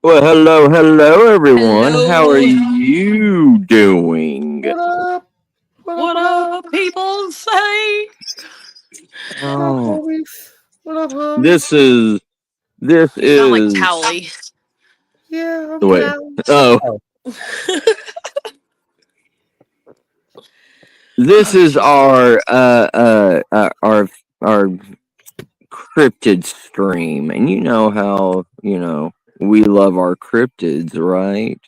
Well, hello, everyone. How are Hello. you doing? What up? What up? What What up? up, people say? What up, Oh, homies? What up, homies? this is this You sound like is Towley. Yeah, I'm wait. down. Oh, Oh, this Oh, is Jesus. our cryptid stream, and you know how we love our cryptids, right?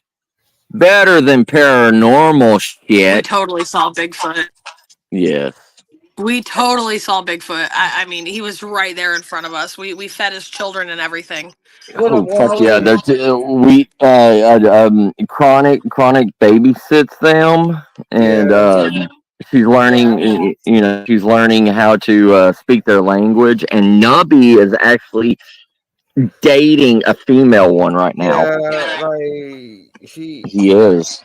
Better than paranormal We shit. totally saw Bigfoot. Yes. We totally saw Bigfoot. I mean, he was right there in front of us. We fed his children and everything. what up, Oh fuck yeah! Wally? Chronic babysits them, and Yeah, she's learning. She's learning how to speak their language. And Nubby is actually dating a female one right now. yeah. Like He is.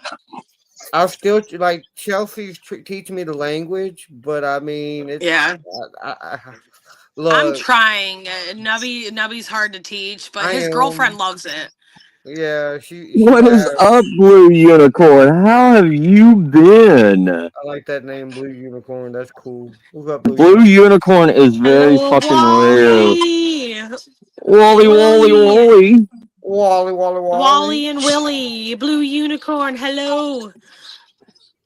I'll still like Chelsea's teaching me the language, but I mean, Yeah. I'm look, trying. Nubby's hard to teach, but I his am. girlfriend loves it. Yeah, she What is has. up, Blue Unicorn? How have you been? I like that name, Blue Unicorn. That's cool. What's up, Blue Blue Unicorn? Unicorn is very Hello, fucking rare. Wally. Wally, Willie. Wally. Wally, Wally, Wally. Wally and Willie. Blue unicorn. Hello.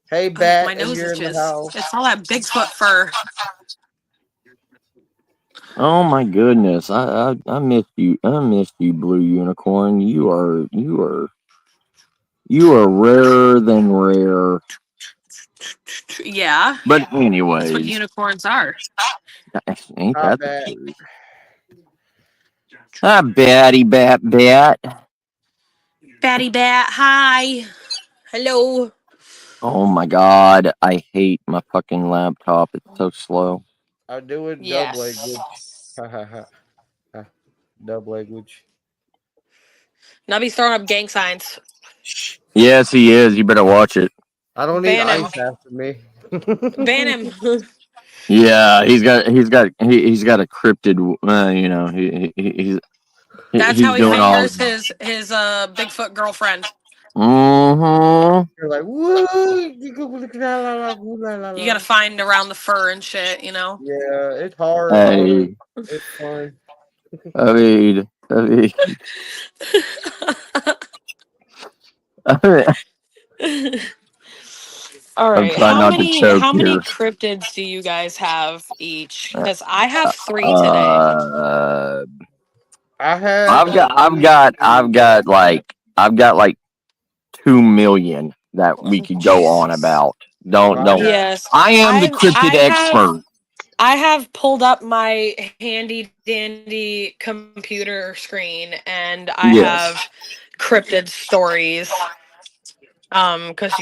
Hey, Oh, Bat, my and nose you're in the itches. house. It's all that Bigfoot fur. Oh my goodness, I missed you. I missed you, Blue Unicorn. You are rarer than rare. Yeah, But that's what anyways, unicorns are. ain't Hi, that the Bat. truth? Ah, batty bat. Batty Bat, hi. Hello. Oh my god, I hate my fucking laptop. It's so slow. I do it dub language. Yes. Ha ha ha. Ha. Dub language. Nubby's throwing up gang signs. Yes, he is. You better watch it. I don't need Ban him. ice after me. Ban him. Yeah, he's got a cryptid. That's He's how he doing all. fingers his Bigfoot girlfriend. Mm-hmm. You're like, woo! You gotta find around the fur and shit, you know? Yeah, it's hard, but Hey, it's fun. I mean, All I'm right. trying How not to many choke how many here. cryptids do you guys have each? Because I have 3 today. Uh, I have I've at got, I've least got, three, I've but I got like, I've got like 2 million that we could go on Jesus. about. Don't. have Yes. I am the I cryptid I have expert. I have pulled up my handy dandy computer screen and I have Yes, cryptid stories. Because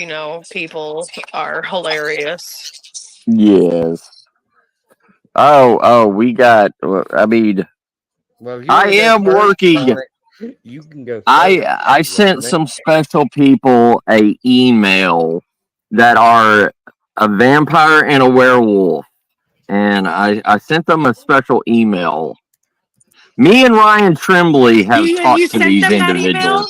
people are hilarious. yes. Oh, we got. I mean, well, if you I want to go am first, working. Sonic, you can go first. I sent Man. some special people a email that are a vampire and a werewolf, and I sent them a special email. Me and Ryan Tremblay have You talked to sent these them that individuals. email?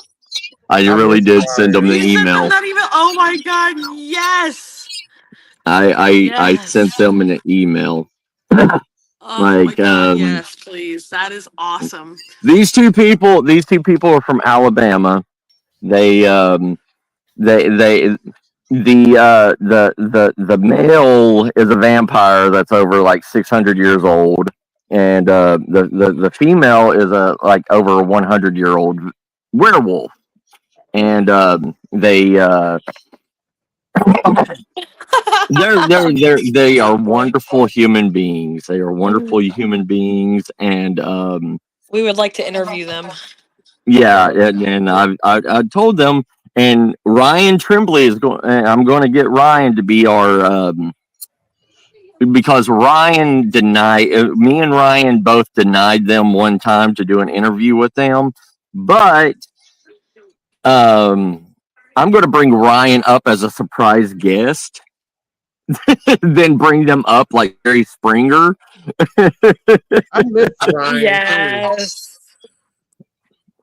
I I really miss did send them Ryan. the You sent them email. that email? Oh my god, yes! I sent Yes. them an email. Oh my Like god, yes, please. That is awesome. these two people are from Alabama. They they the male is a vampire that's over like 600 years old, and the female is a like over 100-year-old werewolf, and they are wonderful human beings. They are wonderful human beings, and We would like to interview them. yeah, and I told them, and Ryan Tremblay is going. I'm going to get Ryan to be our because Ryan denied me and Ryan both denied them one time to do an interview with them, but um, I'm going to bring Ryan up as a surprise guest, then bring them up like Jerry Springer. I miss Ryan too. Yes.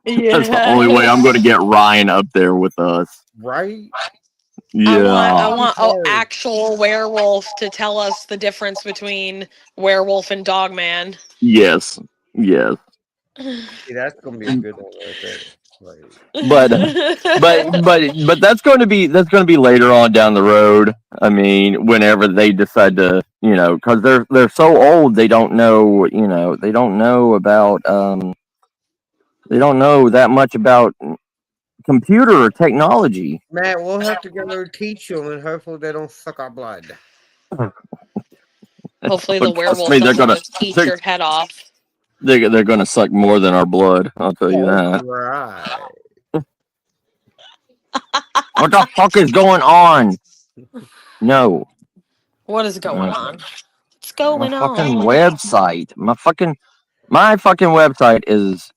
That's the only way I'm going to get Ryan up there with us. Right? Yeah. I want an actual werewolf to tell us the difference between werewolf and dogman. Yes. Yes. See, that's gonna be a good one right there. Like, But that's going to be later on down the road. I mean, whenever they decide to, because they're so old, they don't know, they don't know about they don't know that much about computer or technology. Matt, we'll have to go teach them, and hopefully they don't suck our blood. Hopefully the werewolf me, they're doesn't gonna- just eat your head off. They're going to suck more than our blood. I'll tell you that. Right. What the fuck is going on? No. What is going on? What's going My on? fucking website. My fucking website is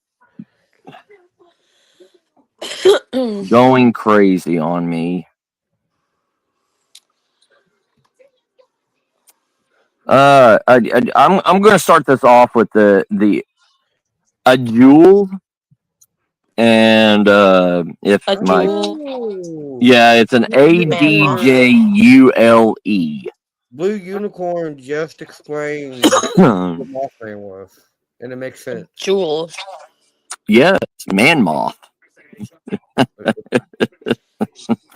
going crazy on me. I'm gonna start this off with the a jewel, and if A my jewel? yeah, it's an ADJULE. Blue Unicorn just explained what the moth name was, and it makes sense. Jewel. Yes, man moth.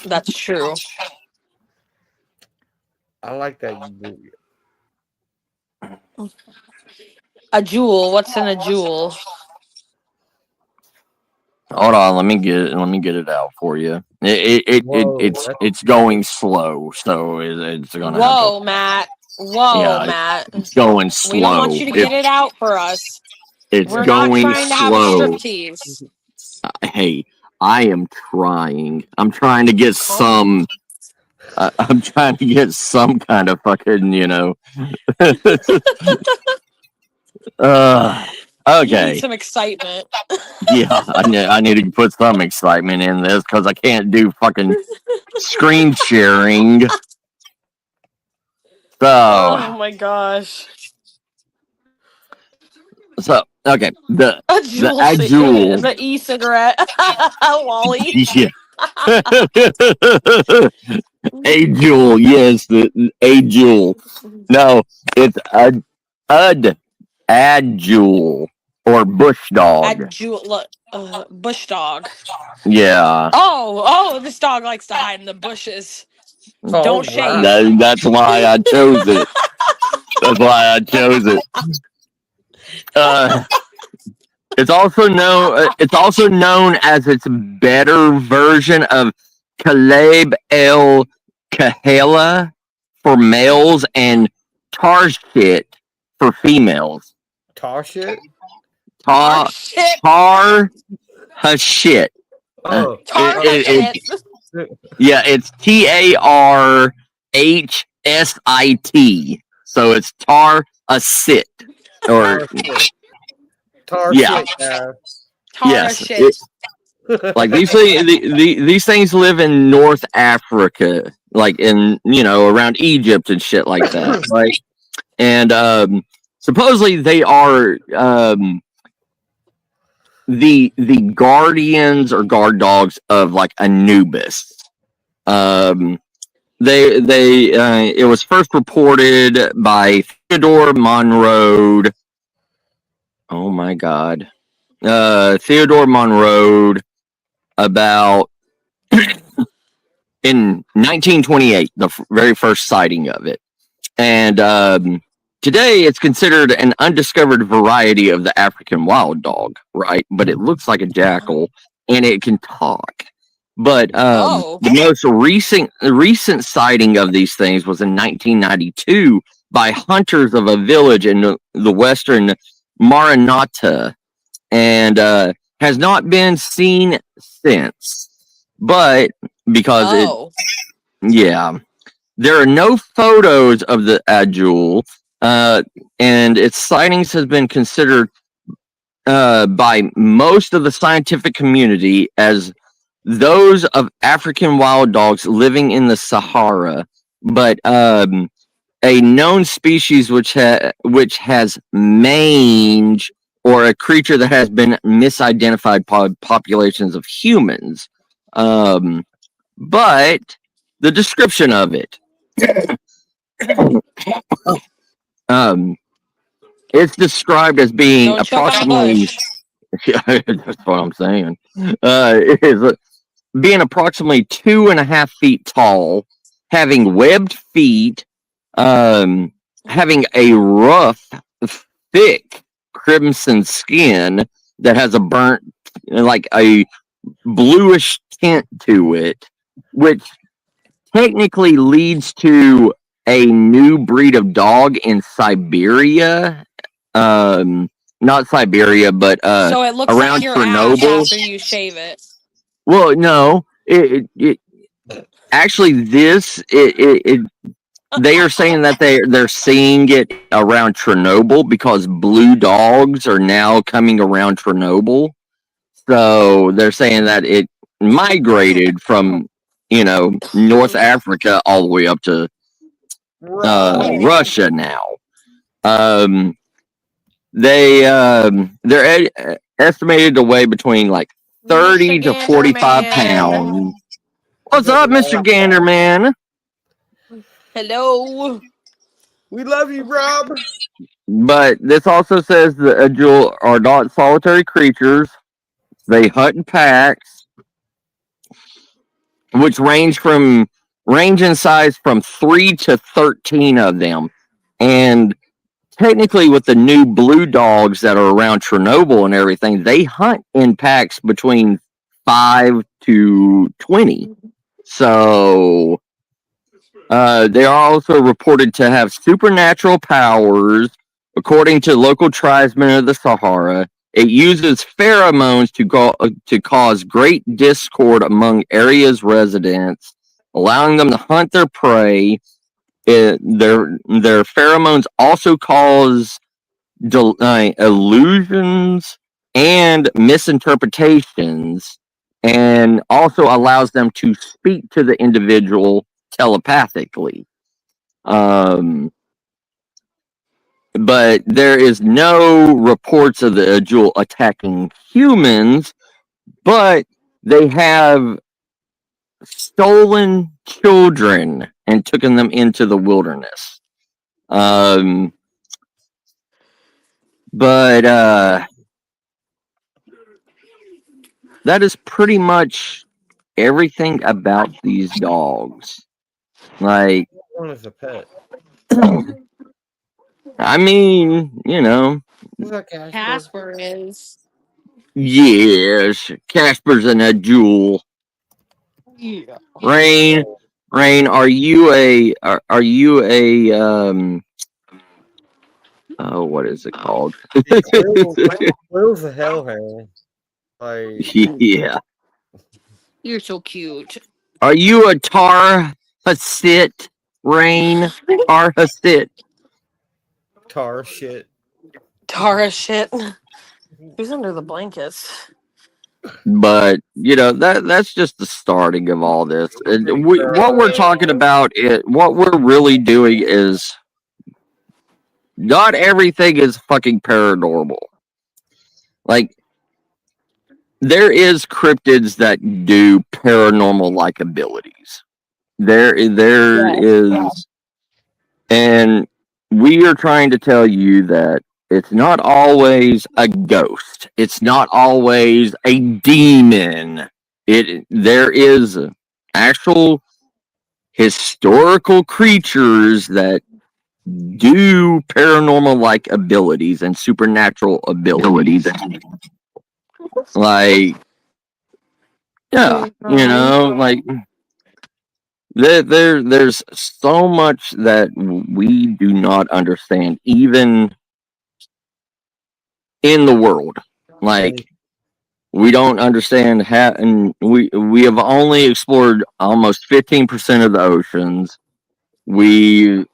That's true. I like that. A jewel. What's in a jewel? Hold on, let me get it out for you. It's going slow, so it's gonna. Whoa, Matt. Whoa, Matt. It's going slow. We don't want you to get it out for us. We're not trying to have a striptease. Hey, I am trying. I'm trying to get some. I'm trying to get some kind of fucking, Okay. You need some excitement. Yeah, I need to put some excitement in this because I can't do fucking screen sharing. So. Oh my gosh. So okay, the jewel, the e-cigarette, Wally. Yeah. A jewel, yes, a jewel. No, it's ad jewel or bush dog. Bush dog. Yeah. Oh, this dog likes to hide in the bushes. Don't shave. That's why I chose it. That's why I chose it. It's also known as its better version of Kaleb el Kahela for males and Tarshit for females. Tarshit? Tar Hashit. Oh, yeah, it's TARHSIT. So it's Tar Asit. Or Tarshit. Yes. Like these things live in North Africa, like in around Egypt and shit like that, right? And supposedly they are the guardians or guard dogs of like Anubis. It was first reported by Theodore Monroe. Oh my God. Theodore Monroe about in 1928, the very first sighting of it. And today it's considered an undiscovered variety of the African wild dog, right? But it looks like a jackal and it can talk. But the most recent sighting of these things was in 1992 by hunters of a village in the western Maranata, and has not been seen since. But because there are no photos of the Adjul, and its sightings has been considered by most of the scientific community as those of African wild dogs living in the Sahara, but a known species which has mange or a creature that has been misidentified populations of humans. But the description of it, it's described as being Don't choke on the approximately. bush. Yeah, that's what I'm saying. It is being approximately 2.5 feet tall, having webbed feet, having a rough, thick crimson skin that has a burnt, like a bluish tint to it, which technically leads to a new breed of dog in Siberia. Not Siberia, but So it looks around like your ass Chernobyl. after you shave it. Well, no, it actually they are saying that they're seeing it around Chernobyl because blue dogs are now coming around Chernobyl. So they're saying that it migrated from North Africa all the way up to Russia now. They're estimated to weigh between like 30 to 45 pounds. What's up, Mr. Ganderman? Hello. We love you, Rob. But this also says the Ajul are not solitary creatures. They hunt in packs, which range in size from 3 to 13 of them. And technically, with the new blue dogs that are around Chernobyl and everything, they hunt in packs between 5 to 20. So they are also reported to have supernatural powers. According to local tribesmen of the Sahara, it uses pheromones to cause great discord among area's residents, allowing them to hunt their prey. Their pheromones also cause illusions and misinterpretations, and also allows them to speak to the individual telepathically. But there is no reports of the Ajul attacking humans, but they have stolen children and taken them into the wilderness. But that is pretty much everything about these dogs. Like, One is a pet. I mean, Who's that Casper is. yes, Casper's an Ajul. Yeah. Rain, are you a oh, what is it called? Will's a hellhound. Yeah. You're so cute. Are you a Tar Hasit? Rain, Tar Hasit. Tar shit. Tara shit. Who's under the blankets? But that's just the starting of all this. What we're talking about, what we're really doing is not everything is fucking paranormal. Like, there is cryptids that do paranormal like abilities. There is, and we are trying to tell you that it's not always a ghost. It's not always a demon. There is actual historical creatures that do paranormal like abilities and supernatural abilities. Like, yeah, like there's so much that we do not understand, even in the world. Like, we don't understand how, and we have only explored almost 15% of the oceans. We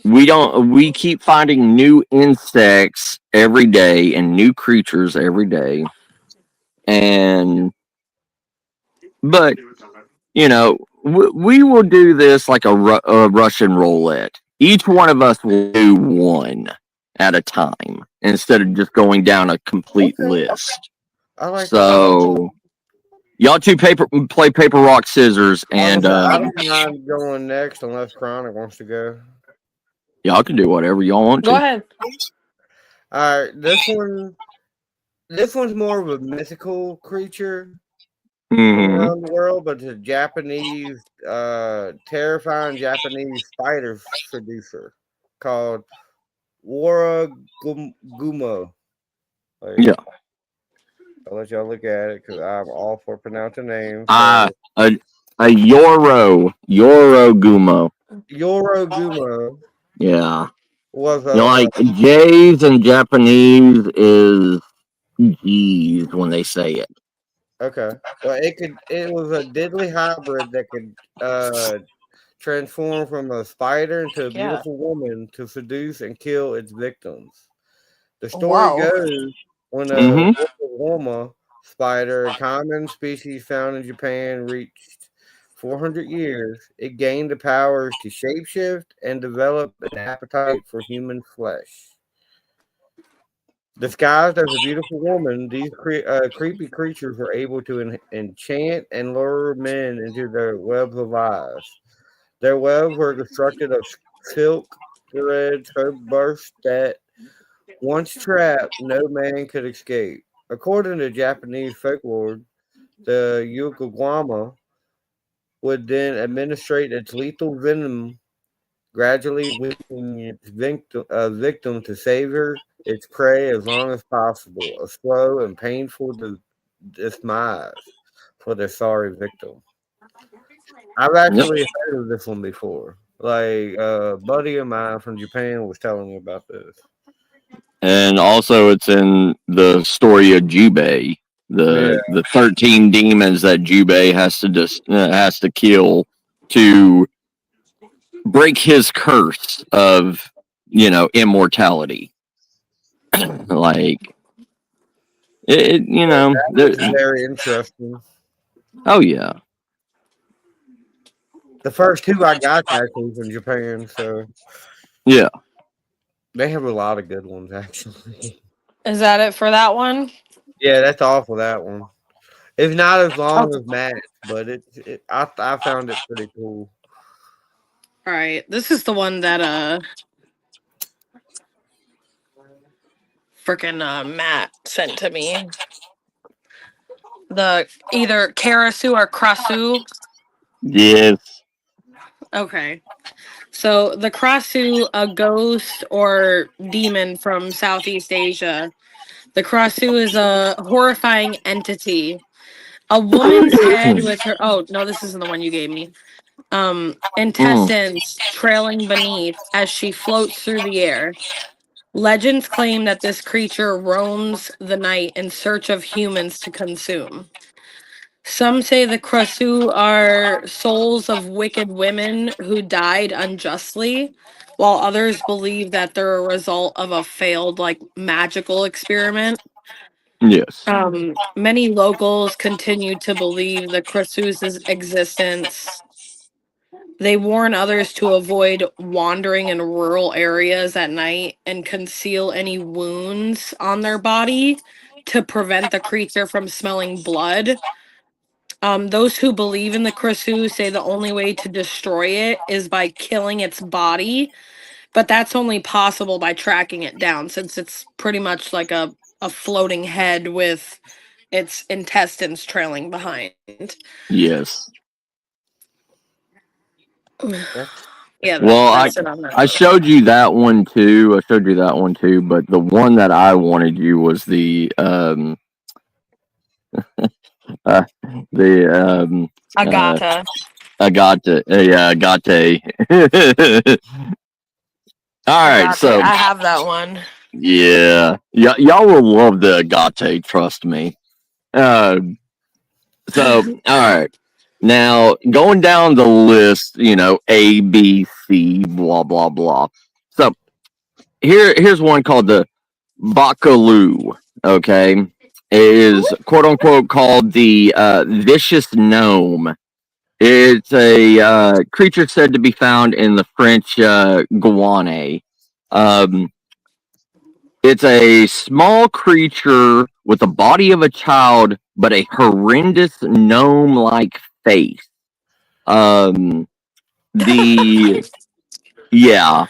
we keep finding new insects every day and new creatures every day. But we will do this like a Russian roulette. Each one of us will do one, at a time instead of just going down a complete list. I like So y'all two play paper rock scissors, and I don't mind going next unless Chronic wants to go. y'all can do whatever y'all want to. Go ahead. All right, this one's more of a mythical creature around the world, but it's a Japanese, terrifying Japanese spider seducer called Waragumo. Yeah. I'll let y'all look at it because I'm all for pronouncing names. A Yorogumo. Yorogumo. Yeah. Was like J's in Japanese is G's when they say it. okay. Well, it was a deadly hybrid that could transform from a spider into a beautiful woman to seduce and kill its victims. The story goes when a Woma spider, a common species found in Japan, reached 400 years, it gained the powers to shapeshift and develop an appetite for human flesh. Disguised as a beautiful woman, these creepy creatures were able to enchant and lure men into their webs of lies. Their webs were constructed of silk threads so burst that once trapped, no man could escape. According to Japanese folklore, the Yukagwama would then administrate its lethal venom, gradually weakening its victim to savor its prey as long as possible. A slow and painful demise for the sorry victim. I've actually heard of this one before. Like a buddy of mine from Japan was telling me about this. And also, it's in the story of Jubei, the 13 demons that Jubei has to kill to break his curse of immortality. Like that's very interesting. Oh yeah. The first two I got actually from Japan, so yeah. They have a lot of good ones, actually. Is that it for that one? Yeah, that's all for that one. It's not as long as Matt, but I found it pretty cool. All right, this is the one that freaking Matt sent to me. The either Karasu or Krasu. Yes. Okay. So the Krasu, a ghost or demon from Southeast Asia. The Krasu is a horrifying entity. A woman's head with her this isn't the one you gave me. Intestines trailing beneath as she floats through the air. Legends claim that this creature roams the night in search of humans to consume. Some say the Krasu are souls of wicked women who died unjustly, while others believe that they're a result of a failed, magical experiment. Yes. Many locals continue to believe the Krasu's existence. They warn others to avoid wandering in rural areas at night and conceal any wounds on their body to prevent the creature from smelling blood. Those who believe in the Krasu say the only way to destroy it is by killing its body, but that's only possible by tracking it down, since it's pretty much like a floating head with its intestines trailing behind. Yes. Yeah. Well, I I showed you that one too. But the one that I wanted you was the Agata. Agate. All right, so I have that one. Yeah, y'all will love the Agate. Trust me. So all right. Now, going down the list, A, B, C, blah, blah, blah. So, here's one called the Bakaloo, okay? It is, quote-unquote, called the Vicious Gnome. It's a creature said to be found in the French Guiana. It's a small creature with the body of a child, but a horrendous gnome-like face. The yeah.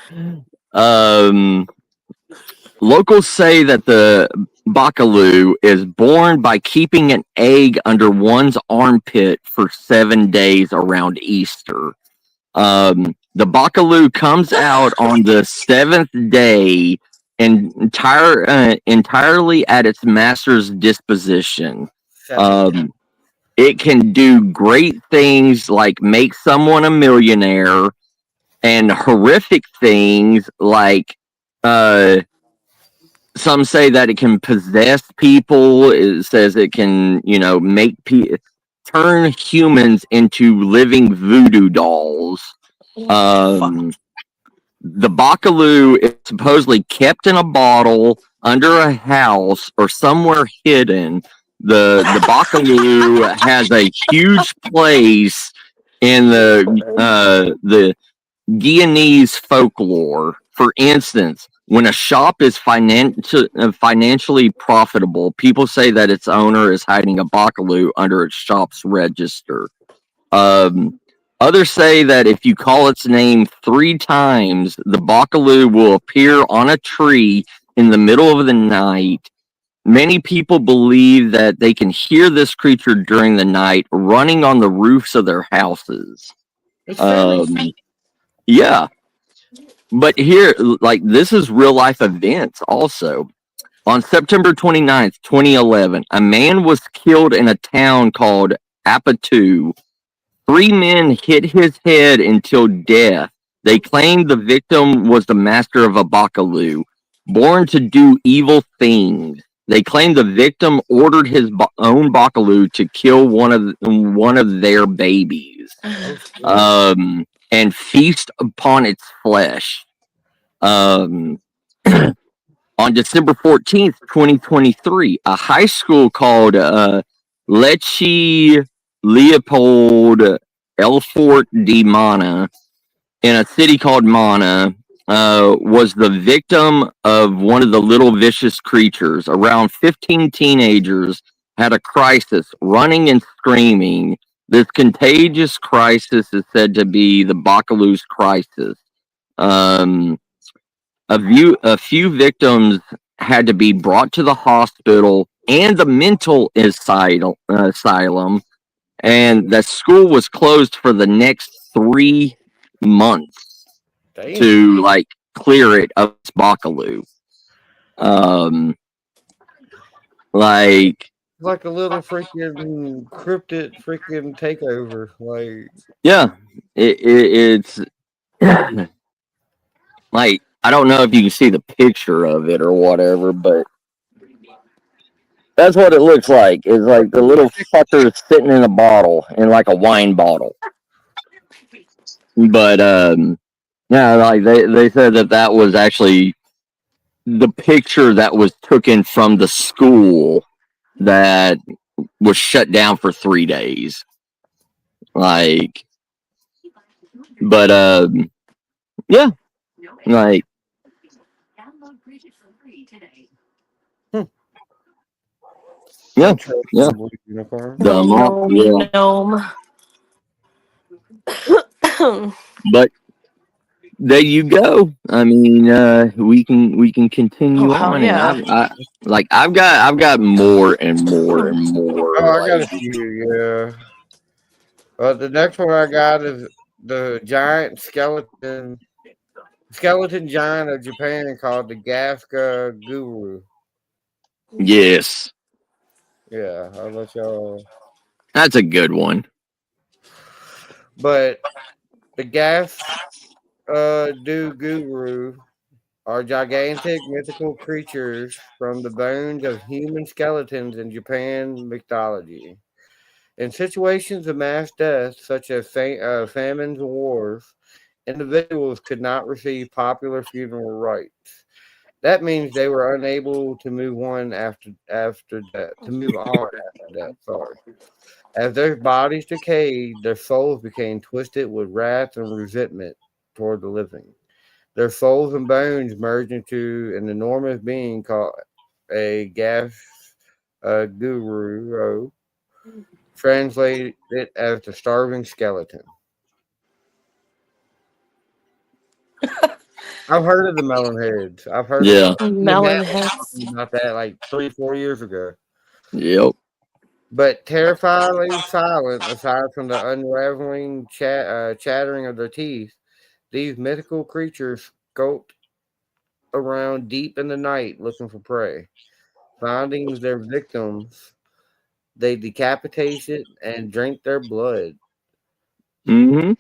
Locals say that the Bakalu is born by keeping an egg under one's armpit for 7 days around Easter. The Bakalu comes out on the 7th day entirely at its master's disposition. It can do great things like make someone a millionaire, and horrific things like some say that it can possess people. It says it can, turn humans into living voodoo dolls. The Bakalu is supposedly kept in a bottle under a house or somewhere hidden. The Bakalu has a huge place in the Guyanese folklore. For instance, when a shop is financially profitable, people say that its owner is hiding a Bakalu under its shop's register. Others say that if you call its name 3 times, the Bakalu will appear on a tree in the middle of the night. Many people believe that they can hear this creature during the night running on the roofs of their houses. Yeah. But here, like, this is real life events also. On September 29th, 2011, a man was killed in a town called Apatu. 3 men hit his head until death. They claimed the victim was the master of a Bakalu, born to do evil things. They claimed the victim ordered his own Bakalu to kill one of their babies, and feast upon its flesh. On December 14th, 2023, a high school called Lecce Leopold Elfort di Mana in a city called Mana was the victim of one of the little vicious creatures. Around 15 teenagers had a crisis, running and screaming. This contagious crisis is said to be the Bakalu's crisis. A few victims had to be brought to the hospital and the mental asylum, and the school was closed for the next 3 months to clear it of its Bakalu. Like a little freaking cryptid freaking takeover. Yeah, it's like, I don't know if you can see the picture of it or whatever, but that's what it looks like. It's like the little fucker sitting in a bottle, in like a wine bottle. But yeah, like they said that was actually the picture that was taken from the school that was shut down for 3 days. Yeah, like. Yeah. Gnome. But there you go. I mean, we can continue on, yeah. and I've got more and more and more. Oh, I got a few, yeah. The next one I got is the giant skeleton giant of Japan called the Gaska Guru. Yes. Yeah, I'll let y'all. That's a good one. But the Guru are gigantic mythical creatures from the bones of human skeletons in Japan mythology. In situations of mass death, such as famines and wars, individuals could not receive popular funeral rites. That means they were unable to move on after death. Sorry. As their bodies decayed, their souls became twisted with wrath and resentment toward the living. Their souls and bones merge into an enormous being called a gas guru, translated as the starving skeleton. I've heard of the melon heads. I've heard Yeah. of Melon heads. about that like 3-4 years ago. Yep. But terrifyingly silent, aside from the unraveling chattering of their teeth, these mythical creatures skulk around deep in the night looking for prey. Finding their victims, they decapitate it and drink their blood. Mm-hmm.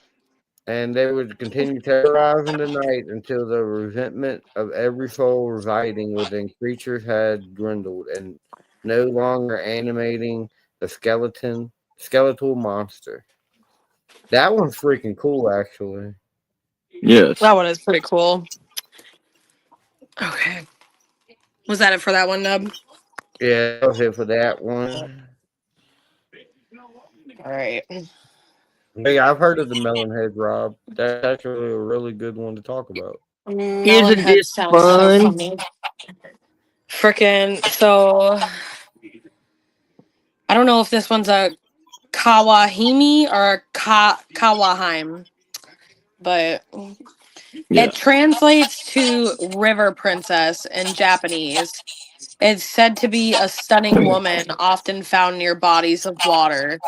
And they would continue terrorizing the night until the resentment of every soul residing within creatures had dwindled and no longer animating the skeletal monster. That one's freaking cool, actually. Yes. That one is pretty cool. Okay. Was that it for that one, Nub? Yeah, that was it for that one. All right. Yeah, I've heard of the melon head, Rob. That's actually a really good one to talk about. Melon Isn't head this sounds so fun? funny. Frickin' so I don't know if this one's a Kawahime or a Kawaheim, but Yeah. it translates to river princess in Japanese. It's said to be a stunning woman often found near bodies of water,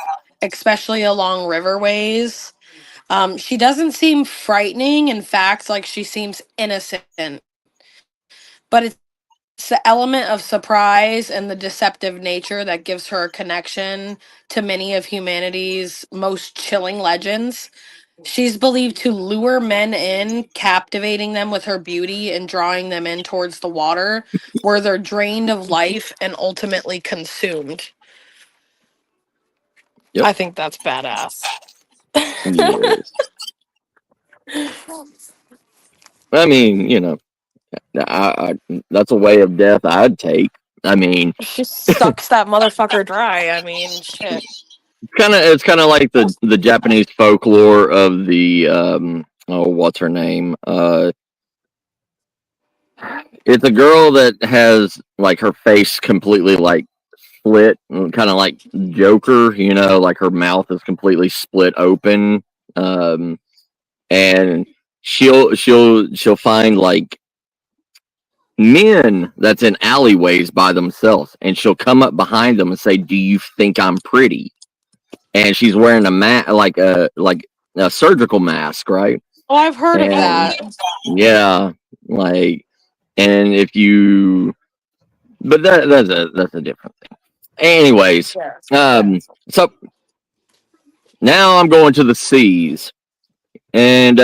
especially along riverways. She doesn't seem frightening. In fact, like she seems innocent, but it's the element of surprise and the deceptive nature that gives her a connection to many of humanity's most chilling legends. She's believed to lure men in, captivating them with her beauty and drawing them in towards the water, where they're drained of life and ultimately consumed. Yep. I think that's badass. Yes. I mean, that's a way of death I'd take. I mean, She sucks that motherfucker dry. I mean, shit. it's kind of like the Japanese folklore of the what's her name? It's a girl that has like her face completely like split, kind of like Joker. Like her mouth is completely split open, and she'll find like men that's in alleyways by themselves, and she'll come up behind them and say, "Do you think I'm pretty?" And she's wearing like a surgical mask, right? Oh, I've heard of And that. yeah, like, and if you, but that's a different thing. Anyways, so now I'm going to the seas, and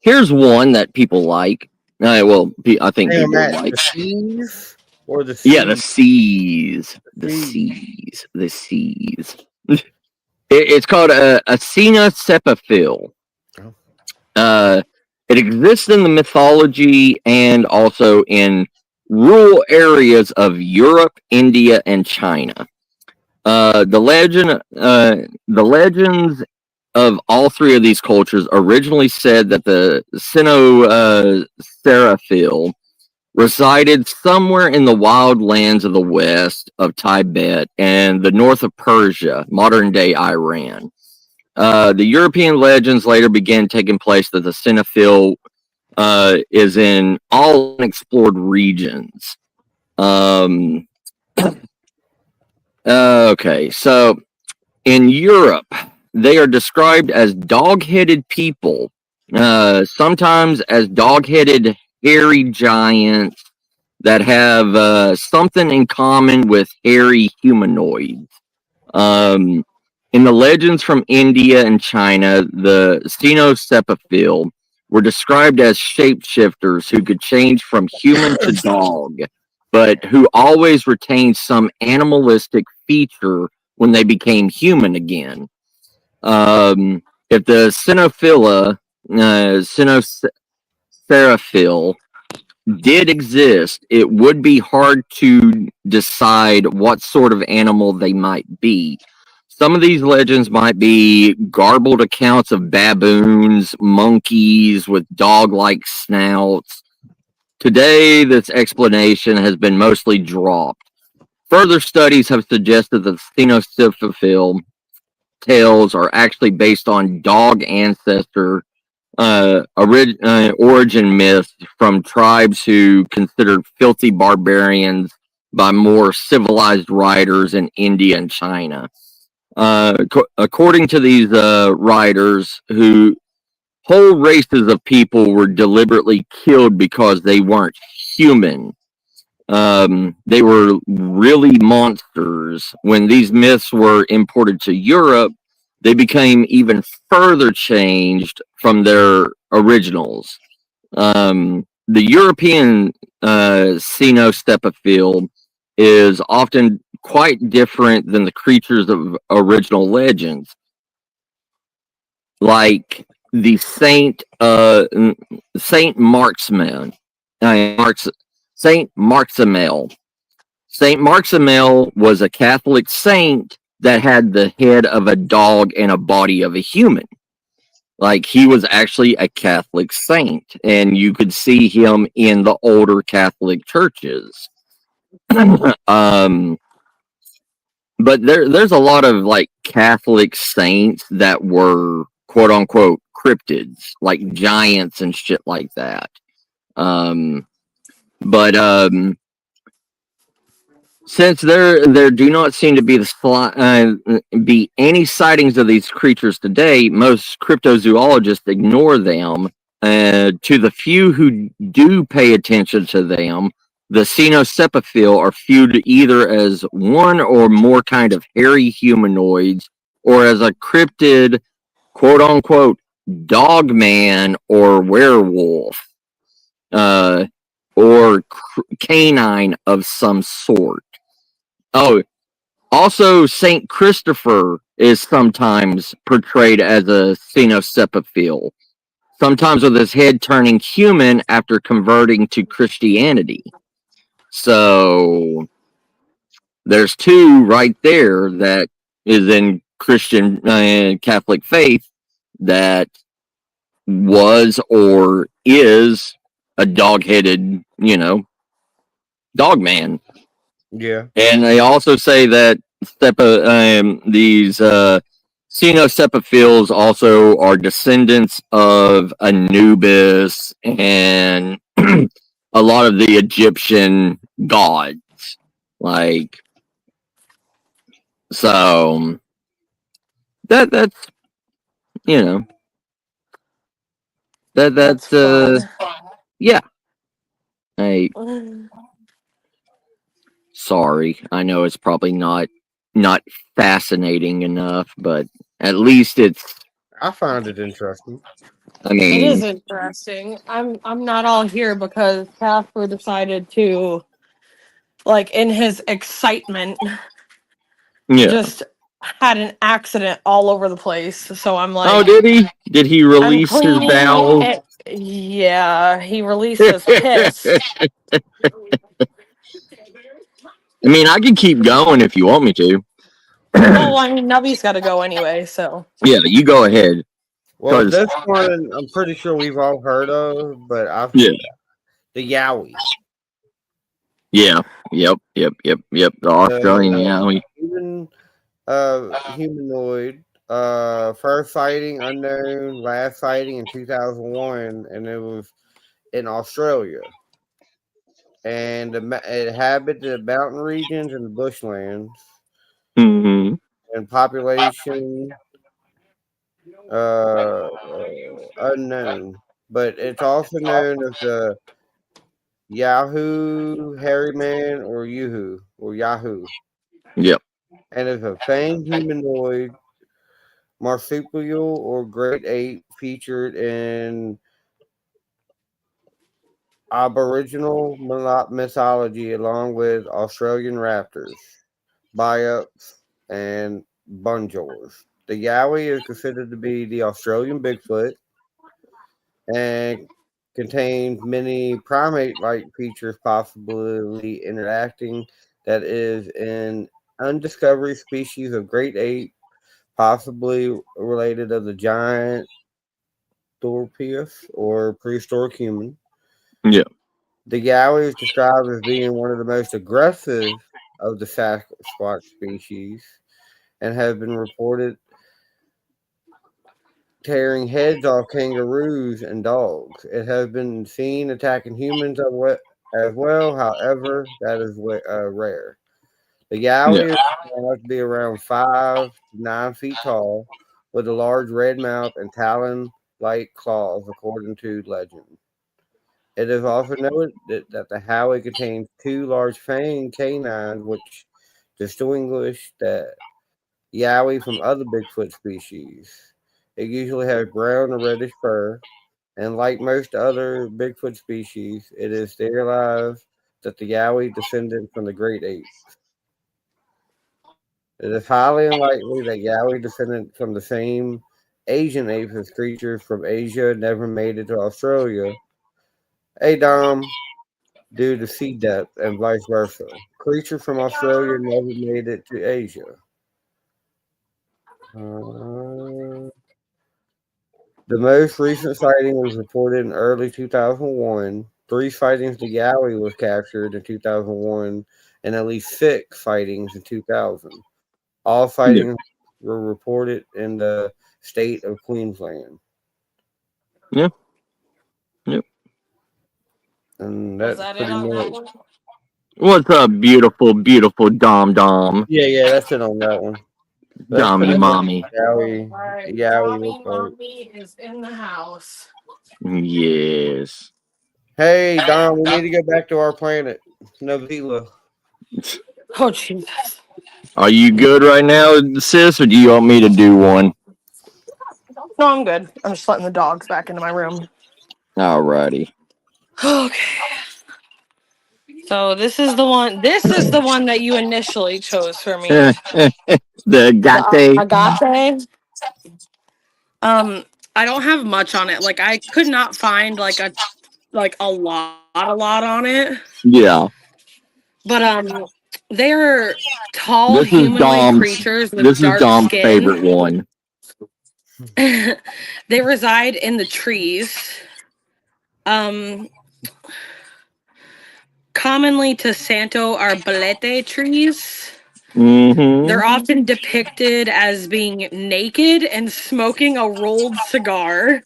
here's one that people like. Well, I think Hang on, people Matt, like. the seas or the Yeah, the seas? seas. The seas. It's called Acina Cephalophil. Oh. It exists in the mythology and also in rural areas of Europe, India, and China. The legends of all three of these cultures originally said that the Seraphil resided somewhere in the wild lands of the west of Tibet and the north of Persia, modern-day Iran. The European legends later began taking place that the Cinephile is in all unexplored regions. Okay, so in Europe, they are described as dog-headed people, sometimes as dog-headed hairy giants that have something in common with hairy humanoids. In the legends from India and China, the Sinocepaphil were described as shapeshifters who could change from human to dog, but who always retained some animalistic feature when they became human again. If the Sinocephil did exist, it would be hard to decide what sort of animal they might be. Some of these legends might be garbled accounts of baboons, monkeys with dog-like snouts. Today, this explanation has been mostly dropped. Further studies have suggested that Stenocyphil tales are actually based on dog ancestor origin myths from tribes who considered filthy barbarians by more civilized writers in India and China. According to these writers, who whole races of people were deliberately killed because they weren't human. They were really monsters. When these myths were imported to Europe, they became even further changed from their originals. The European Cenostepaphil is often quite different than the creatures of original legends, like the Saint Marksman, Saint Marxamel. Saint Marxamel was a Catholic saint that had the head of a dog and a body of a human. Like, he was actually a Catholic saint, and you could see him in the older Catholic churches. But there's a lot of like Catholic saints that were quote unquote cryptids, like giants and shit like that. But since there do not seem to be be any sightings of these creatures today, most cryptozoologists ignore them. To the few who do pay attention to them, the Cenocepaphil are viewed either as one or more kind of hairy humanoids, or as a cryptid, quote unquote, dog man or werewolf, or canine of some sort. Oh, also Saint Christopher is sometimes portrayed as a Cenocepaphil, sometimes with his head turning human after converting to Christianity. So there's two right there that is in Christian Catholic faith that was or is a dog-headed, dog man. Yeah. And they also say that these Cenocepaphils also are descendants of Anubis and a lot of the Egyptian gods. Like, so that's that's yeah. Hey, sorry, I know it's probably not fascinating enough, but at least I found it interesting. I mean, It is interesting. I'm not all here because Casper decided to, like, in his excitement, yeah. just had an accident all over the place. So I'm like, Oh, did he? Did he I'm release his cleaning bowels? it. Yeah, he released his piss. I mean, I can keep going if you want me to. Well, I mean, Nubby's got to go anyway, so. Yeah, you go ahead. Well, 'Cause- this one I'm pretty sure we've all heard of, but Yeah. the Yowie. Yeah. Yep. The Australian Yowie. Humanoid. First sighting unknown. Last sighting in 2001, and it was in Australia. And it inhabits the mountain regions and the bushlands. Mm-hmm. And population unknown, but it's also known as the Yahoo, Hairy Man, or Yoo-hoo, or Yahoo. Yep. And is a fanged humanoid marsupial or great ape featured in Aboriginal mythology along with Australian raptors, biops, and bunjors. The Yowie is considered to be the Australian Bigfoot and contains many primate-like features, possibly interacting that is an undiscovered species of great ape possibly related to the giant Thorpius or prehistoric human. Yeah. The Yowie is described as being one of the most aggressive of the Sasquatch species and have been reported tearing heads off kangaroos and dogs. It has been seen attacking humans as well. However, that is rare. The Yeah. Yowie is thought to be around 5 to 9 feet tall, with a large red mouth and talon-like claws, according to legend. It is also noted that the Howie contains 2 large fanged canines, which distinguish the Yowie from other Bigfoot species. It usually has brown or reddish fur, and like most other Bigfoot species, it is theorized that the Yowie descended from the great apes. It is highly unlikely that Yowie descended from the same Asian apes as creatures from Asia never made it to Australia. Dom, due to sea depth and vice versa. Creatures from Australia never made it to Asia. The most recent sighting was reported in early 2001. 3 sightings of Yowie was captured in 2001, and at least 6 sightings in 2000. All Yeah. sightings were reported in the state of Queensland. Yeah. Yep. And Was that's that it pretty on that much. one? What's up, beautiful, beautiful Dom? Yeah, that's it on that one. That's Dommy pretty much mommy. Yowie. All right, Yowie mommy, looks like. mommy is in the house. Yes. Hey, Dom, we need to go back to our planet, Novila. Oh Jesus! Are you good right now, sis, or do you want me to do one? No, I'm good. I'm just letting the dogs back into my room. Alrighty. Okay. So this is the one. This is the one that you initially chose for me. The The Gate. agate. I don't have much on it. Like I could not find a lot on it. Yeah. But they're tall This is humanoid Dom's. creatures with This is dark Dom's skin. favorite one. They reside in the trees. Um, Commonly to Santo Arbolete trees. Mm-hmm. They're often depicted as being naked and smoking a rolled cigar.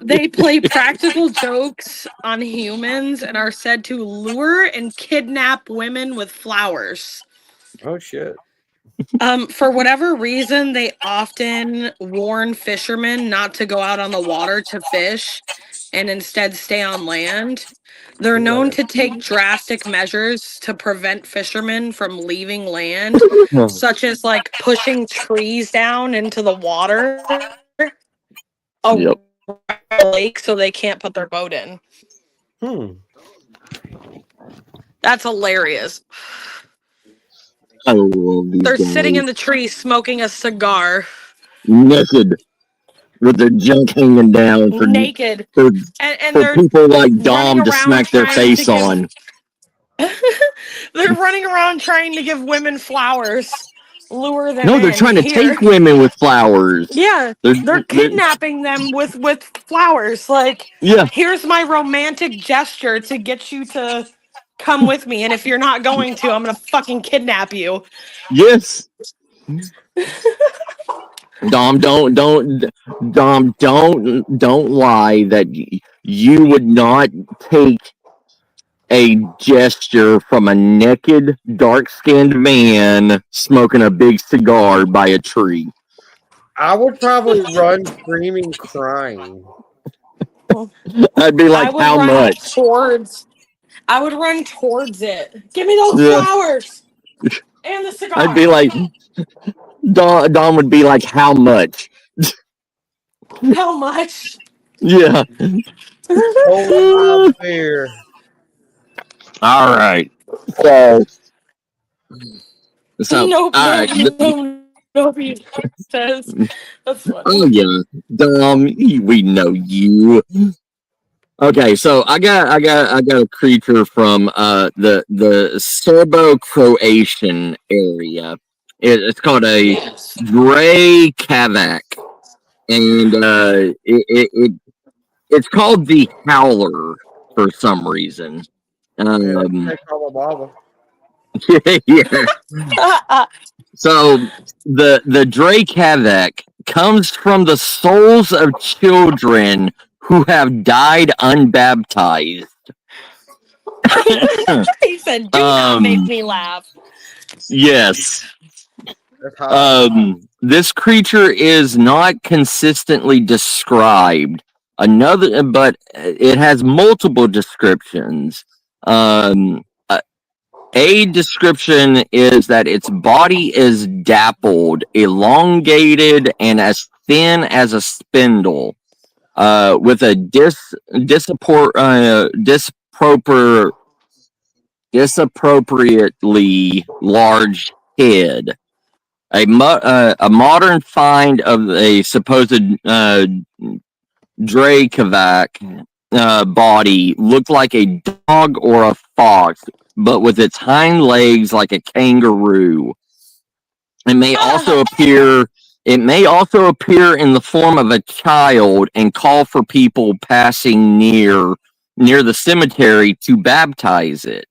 They play practical jokes on humans and are said to lure and kidnap women with flowers. Oh, shit. For whatever reason, they often warn fishermen not to go out on the water to fish and instead stay on land. They're known to take drastic measures to prevent fishermen from leaving land, such as like pushing trees down into the water Yep. a lake so they can't put their boat in. That's hilarious. I love these They're sitting guys. in the tree smoking a cigar. Naked. With their junk hanging down Naked. for, And for they're people like running Dom to around smack their trying to face give on. they're running around trying to give women flowers, lure them No, they're in trying to here. take women with flowers. Yeah, they're kidnapping them with flowers. Like, yeah. here's my romantic gesture to get you to come with me, and if you're not going to, I'm gonna fucking kidnap you. Yes. Dom, don't lie that you would not take a gesture from a naked, dark-skinned man smoking a big cigar by a tree. I would probably run screaming, crying. I'd be like, how much? I would run towards it. Give me those flowers and the cigar. I'd be like, Dom would be like, how much? How much? Yeah. Oh, fear. All right. So Nope, all right. he says. That's funny. Oh yeah, Dom, we know you. Okay, so I got a creature from the Serbo-Croatian area. It's called a Yes. gray kavak, and it's called the howler for some reason. Yeah, Um, they call them Baba. yeah. So the Drake Havoc comes from the souls of children who have died unbaptized. He said, "Do not make me laugh." Yes. That's hot. This creature is not consistently described. But it has multiple descriptions. Um, A description is that its body is dappled, elongated, and as thin as a spindle, with a disappropriately large head. A modern find of a supposed Dracovac body looked like a dog or a fox, but with its hind legs like a kangaroo. It may also appear. It may also appear in the form of a child and call for people passing near the cemetery to baptize it.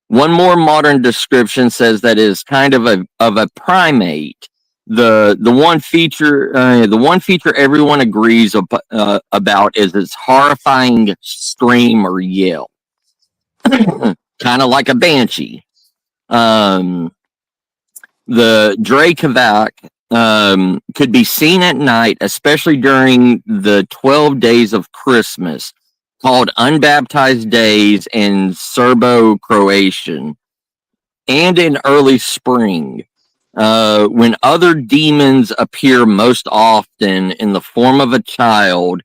One more modern description says that it is kind of a primate. The one feature everyone agrees about is its horrifying scream or yell, kind of like a banshee. The Dracovac could be seen at night, especially during the 12 days of Christmas, called Unbaptized Days in Serbo-Croatian, and in early spring, when other demons appear most often in the form of a child.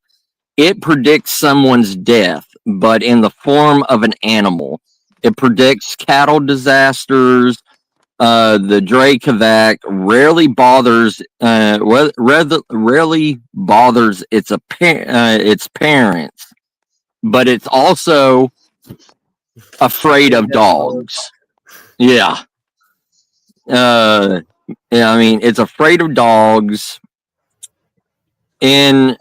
It predicts someone's death, but in the form of an animal. It predicts cattle disasters. The Dracovac rarely bothers its parents, but it's also afraid of dogs. Yeah. I mean, it's afraid of dogs. And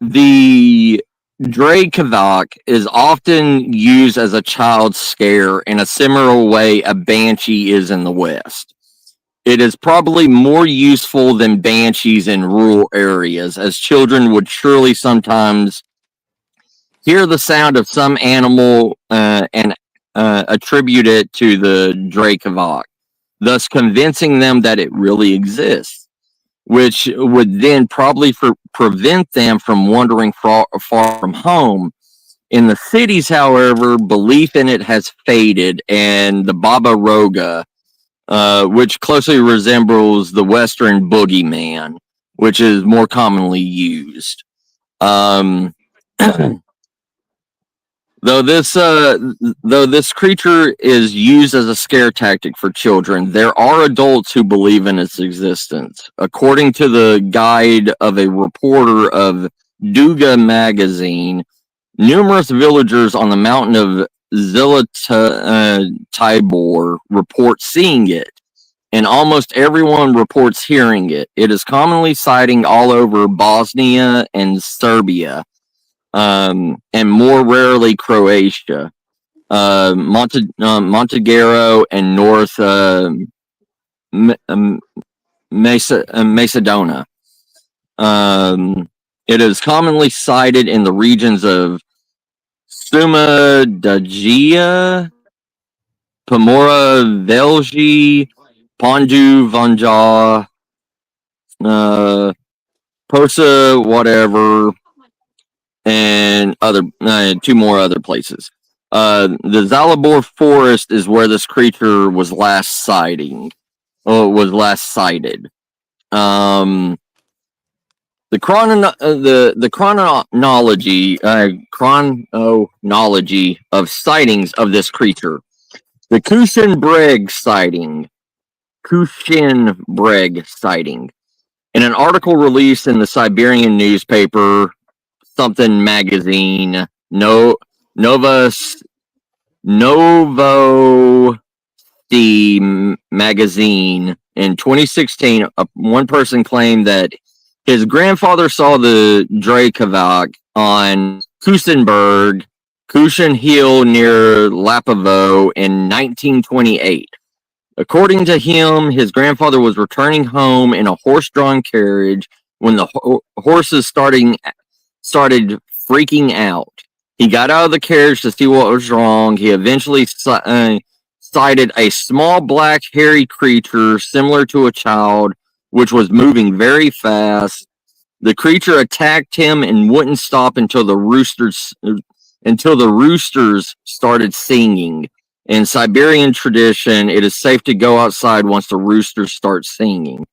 the Dracovac is often used as a child scare in a similar way a banshee is in the West. It is probably more useful than banshees in rural areas, as children would surely sometimes hear the sound of some animal and attribute it to the Dracovac, thus convincing them that it really exists, which would then probably prevent them from wandering far from home. In the cities, however, belief in it has faded, and the Baba Roga, which closely resembles the Western boogeyman, which is more commonly used. Though this creature is used as a scare tactic for children, there are adults who believe in its existence. According to the guide of a reporter of Duga magazine, numerous villagers on the mountain of Tibor report seeing it, and almost everyone reports hearing it. It is commonly sighted all over Bosnia and Serbia, and more rarely Croatia, Montenegro, and North Macedonia. It is commonly sighted in the regions of Suma Dagia, Pomora Velji, Pondu Vanja, Posa, whatever, and two more other places. The Zalabor Forest is where this creature was last sighted. The chronology of sightings of this creature. The Kushinbreg sighting. In an article released in the Siberian newspaper, something magazine, Novo magazine in 2016, one person claimed that his grandfather saw the Dracovac on Kusenberg, Cushion Hill near Lapavo in 1928. According to him, his grandfather was returning home in a horse-drawn carriage when the horses started freaking out. He got out of the carriage to see what was wrong. He eventually sighted a small black hairy creature similar to a child, which was moving very fast. The creature attacked him and wouldn't stop until the roosters started singing. In Siberian tradition, it is safe to go outside once the roosters start singing.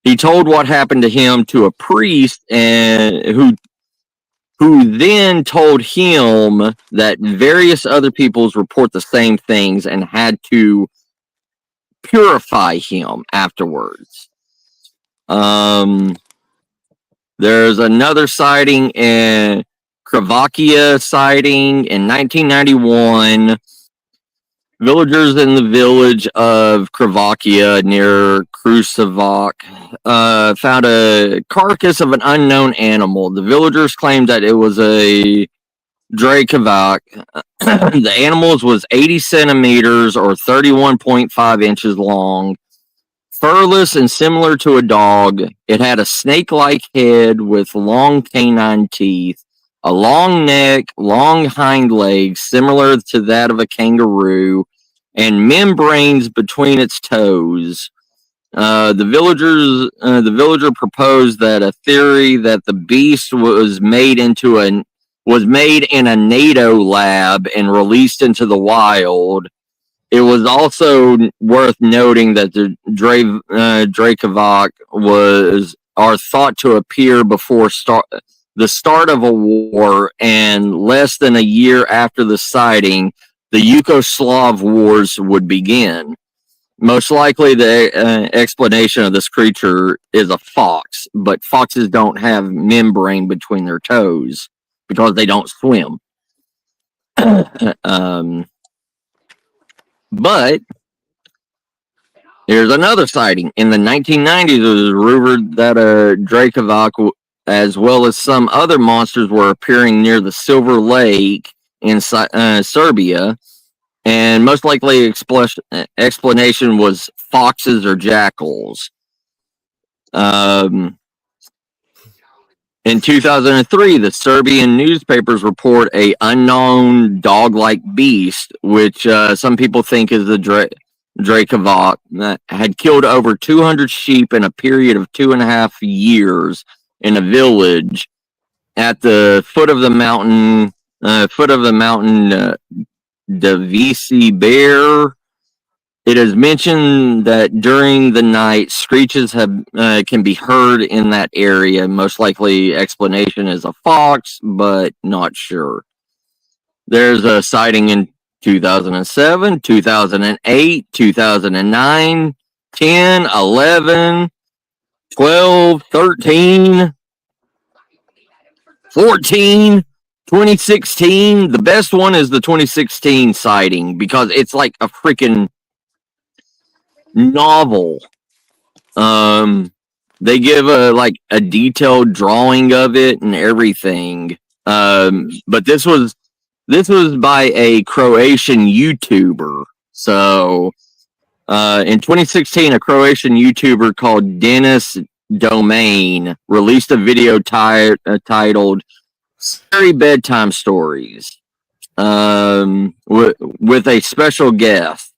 He told what happened to him to a priest, and who then told him that various other peoples report the same things and had to purify him afterwards. There's another sighting in Kravakia sighting in 1991. Villagers in the village of Kravakia near Krusevac found a carcass of an unknown animal. The villagers claimed that it was a Dracovac. The animal was 80 centimeters or 31.5 inches long, furless and similar to a dog. It had a snake-like head with long canine teeth, a long neck, long hind legs similar to that of a kangaroo, and membranes between its toes. The villager proposed that a theory that the beast was made in a NATO lab and released into the wild. It was also worth noting that the Dracovac are thought to appear before the start of a war, and less than a year after the sighting, the Yugoslav wars would begin. Most likely, the explanation of this creature is a fox, but foxes don't have membrane between their toes because they don't swim. But here's another sighting. In the 1990s, it was rumored that a Dracovac, as well as some other monsters, were appearing near the Silver Lake in Serbia, and most likely explanation was foxes or jackals. In 2003, the Serbian newspapers report a unknown dog-like beast, which some people think is the Dracovac, that had killed over 200 sheep in a period of 2.5 years in a village at the foot of the mountain Devisi Bear. It is mentioned that during the night, screeches can be heard in that area. Most likely explanation is a fox, but not sure. There's a sighting in 2007, 2008, 2009, 10, 11, 12, 13, 14, 2016. The best one is the 2016 sighting because it's like a freaking novel. They give a detailed drawing of it and everything. But this was by a Croatian YouTuber. So in 2016, a Croatian YouTuber called Dennis Domain released a video titled Scary Bedtime Stories with a special guest.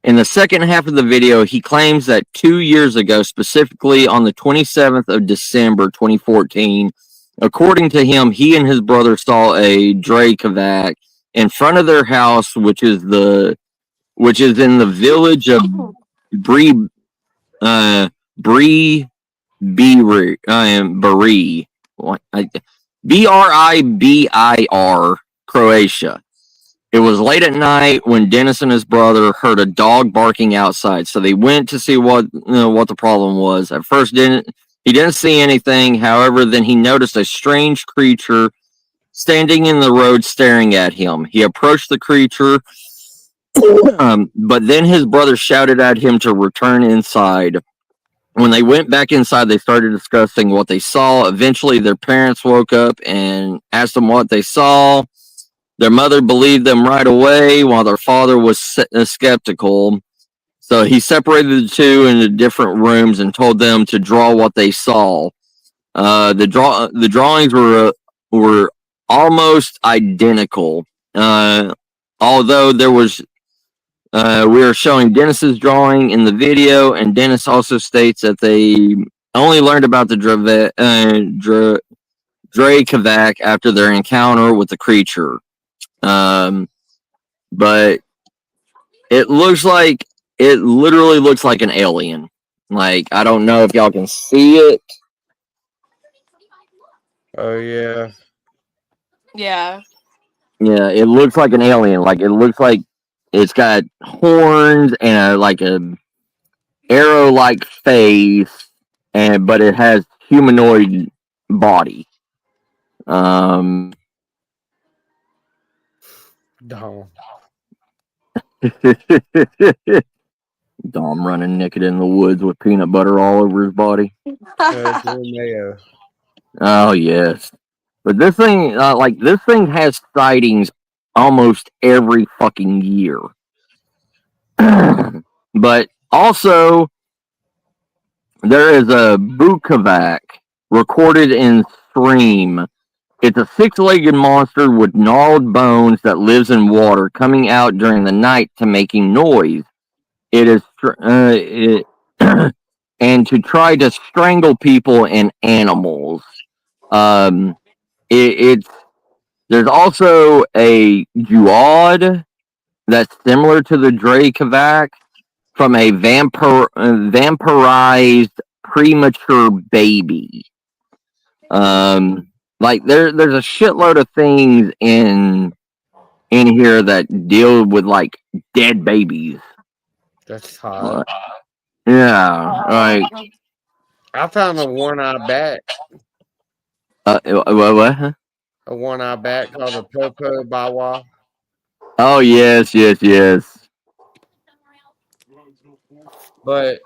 In the second half of the video, he claims that 2 years ago, specifically on the 27th of December, 2014, according to him, he and his brother saw a Dracovac in front of their house, which is in the village of Bribir, Croatia. It was late at night when Dennis and his brother heard a dog barking outside, so they went to see what the problem was. At first, he didn't see anything. However, then he noticed a strange creature standing in the road staring at him. He approached the creature, But then his brother shouted at him to return inside. When they went back inside, they started discussing what they saw. Eventually, their parents woke up and asked them what they saw. Their mother believed them right away, while their father was skeptical. So he separated the two into different rooms and told them to draw what they saw. The drawings were almost identical. Although there was we are showing Dennis's drawing in the video, and Dennis also states that they only learned about the Dracovac after their encounter with the creature. But it literally looks like an alien. Like, I don't know if y'all can see it. Oh yeah. Yeah. Yeah, it looks like an alien. Like, it looks like it's got horns and a arrow-like face, but it has humanoid body. Dom. Dom running naked in the woods with peanut butter all over his body. Mayo. Oh yes, but this thing has sightings almost every fucking year. But also, there is a Bukavac recorded in stream. It's a six-legged monster with gnarled bones that lives in water, coming out during the night to making noise. It is and to try to strangle people and animals. It's there's also a Juad that's similar to the Dracovac from a vampirized premature baby. Like there's a shitload of things in here that deal with like dead babies. That's hot. Yeah, like I found a one-eyed bat. what? A one-eyed bat called a Popo Bawa. Oh yes. But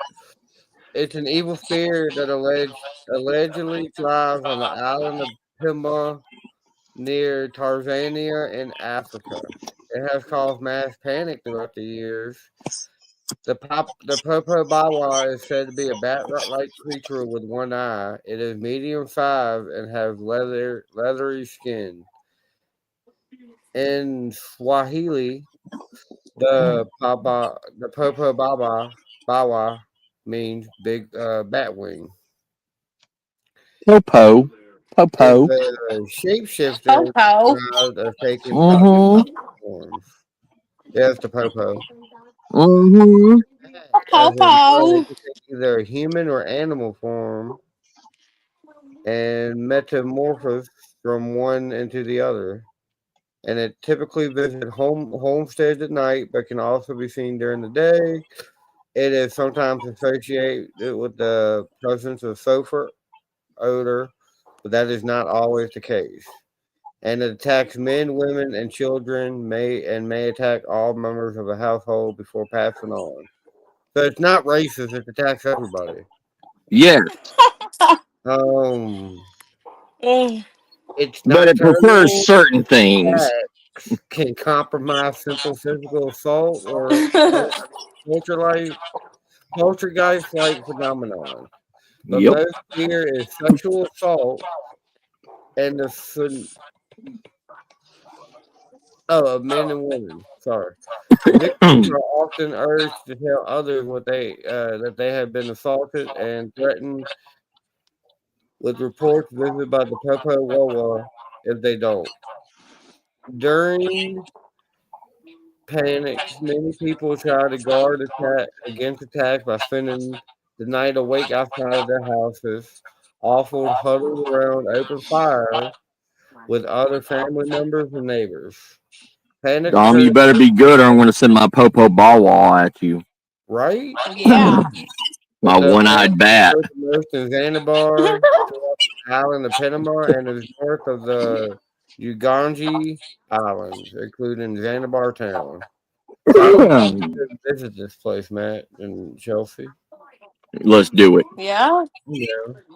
it's an evil spirit that allegedly thrives on the island of Pima near Tanzania in Africa. It has caused mass panic throughout the years. The Popo Bawa is said to be a bat-like creature with one eye. It is medium size and has leathery skin. In Swahili, the Popo Bawa means big bat wing. Popo. It's a shapeshifter described as taking forms. Yes, the Popo. As in, it can take either a human or animal form and metamorphose from one into the other. And it typically visits homesteads at night, but can also be seen during the day. It is sometimes associated with the presence of sulfur odor, but that is not always the case. And it attacks men, women, and children. May attack all members of a household before passing on. So it's not racist; it attacks everybody. Yes, It's but it prefers nocturnal. certain things. Can compromise simple physical assault or poltergeist poltergeist-like phenomenon. But Yep. most fear is sexual assault and the of men and women. Sorry. Victims are often urged to tell others what that they have been assaulted and threatened with reports visited by the Popo Wawa if they don't. During panics, many people try to guard against attacks by spending the night awake outside of their houses, often huddled around open fire with other family members and neighbors. Panic Dom, occurs, you better be good, or I'm going to send my Popo Bawa at you. right? Yeah. My The one-eyed bat. most in Zanzibar, throughout the island of Panama, and is north of the Uganji Islands, including Zanzibar town. Visit this place, Matt, in Chelsea. Let's do it. Yeah, Yeah,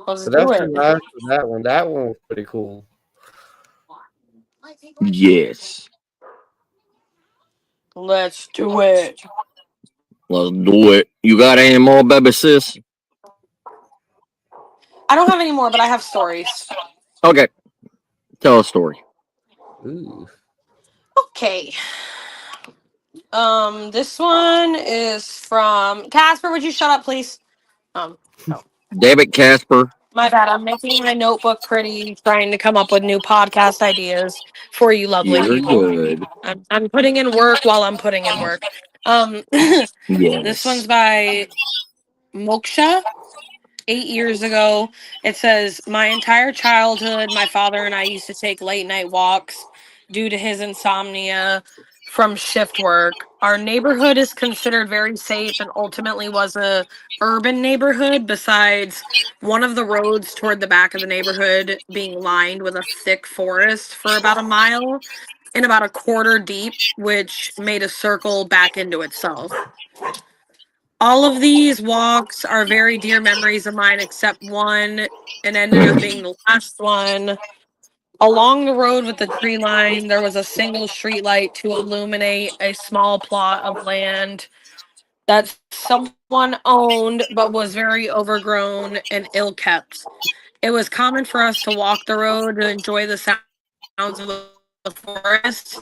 let's but do that's it. the last for that one. That one was pretty cool. Yes. Let's do it. Let's do it. You got any more, baby sis? I don't have any more, but I have stories. Okay. Tell a story. Ooh. Okay. This one is from Casper. Would you shut up, please? No. David Casper. My bad. I'm making my notebook pretty, trying to come up with new podcast ideas for you, lovely You're people. good. I'm putting in work while I'm putting in work. This Yes. one's by Moksha. 8 years ago. It says, my entire childhood, my father and I used to take late night walks due to his insomnia from shift work. Our neighborhood is considered very safe and ultimately was a urban neighborhood, besides one of the roads toward the back of the neighborhood being lined with a thick forest for about a mile and about a quarter deep, which made a circle back into itself. All of these walks are very dear memories of mine, except one, and ended up being the last one. Along the road with the tree line, there was a single street light to illuminate a small plot of land that someone owned but was very overgrown and ill kept. It was common for us to walk the road to enjoy the sounds of the forest.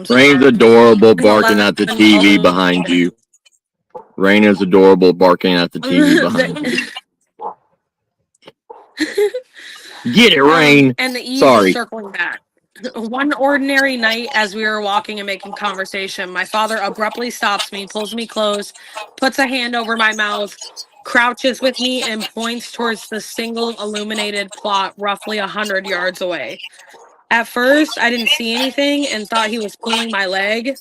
Rain's adorable barking at the TV behind you. Rain is adorable barking at the TV behind you. Get it, Rain. And the ease Sorry. of circling back. One ordinary night, as we were walking and making conversation, my father abruptly stops me, pulls me close, puts a hand over my mouth, crouches with me, and points towards the single illuminated plot roughly 100 yards away. At first, I didn't see anything and thought he was pulling my leg.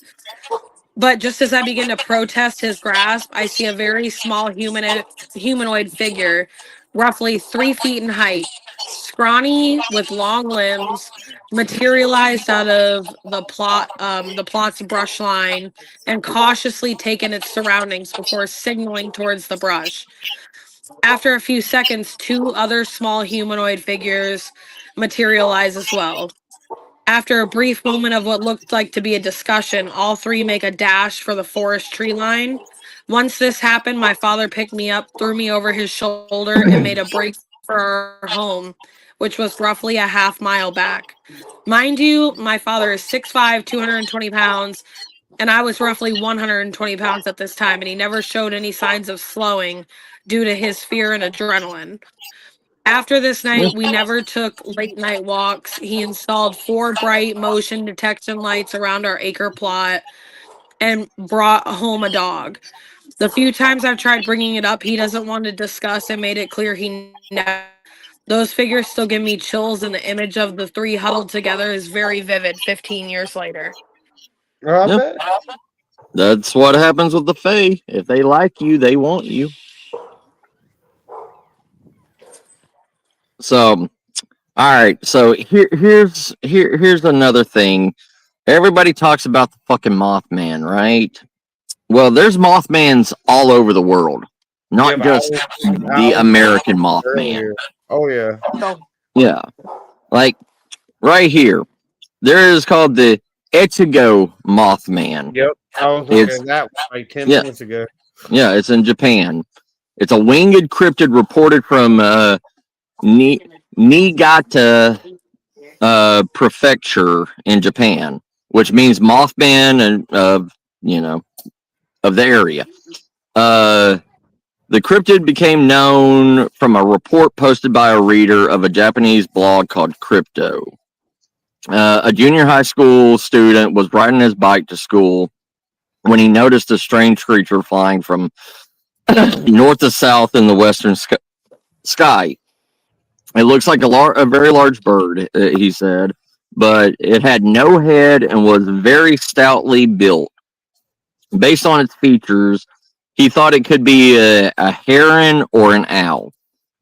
But just as I begin to protest his grasp, I see a very small humanoid figure, roughly 3 feet in height, scrawny with long limbs, materialized out of the plot's brush line, and cautiously taken its surroundings before signaling towards the brush. After a few seconds, 2 other small humanoid figures materialize as well. After a brief moment of what looked like to be a discussion, all 3 make a dash for the forest tree line. Once this happened, my father picked me up, threw me over his shoulder, and made a break for our home, which was roughly a half mile back. Mind you, my father is 6'5", 220 pounds, and I was roughly 120 pounds at this time, and he never showed any signs of slowing due to his fear and adrenaline. After this night, we never took late night walks. He installed 4 bright motion detection lights around our acre plot and brought home a dog. The few times I've tried bringing it up, he doesn't want to discuss and made it clear he never. Those figures still give me chills, and the image of the 3 huddled together is very vivid 15 years later. I Yep. bet. That's what happens with the Fae. If they like you, they want you. So, all right. So here's another thing. Everybody talks about the fucking Mothman, right? Well, there's Mothmans all over the world, not Yeah, just the American Mothman. earlier. Oh yeah. Yeah, like right here, there is called the Echigo Mothman. Yep. I was looking at that like 10 minutes ago. Yeah, it's in Japan. It's a winged cryptid reported from Niigata prefecture in Japan, which means Mothman and of the area. The cryptid became known from a report posted by a reader of a Japanese blog called Crypto. A junior high school student was riding his bike to school when he noticed a strange creature flying from north to south in the western sky. It looks like a very large bird, he said, but it had no head and was very stoutly built. Based on its features, he thought it could be a heron or an owl,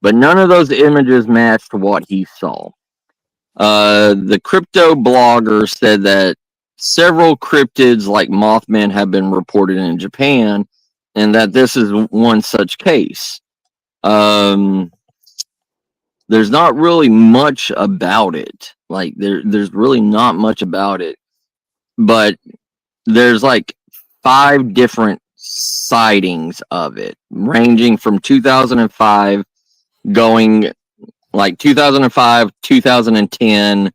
but none of those images matched what he saw. The crypto blogger said that several cryptids like Mothman have been reported in Japan, and that this is one such case. There's not really much about it. Like there's really not much about it, but there's like 5 different sightings of it, ranging from 2005, going like 2005, 2010,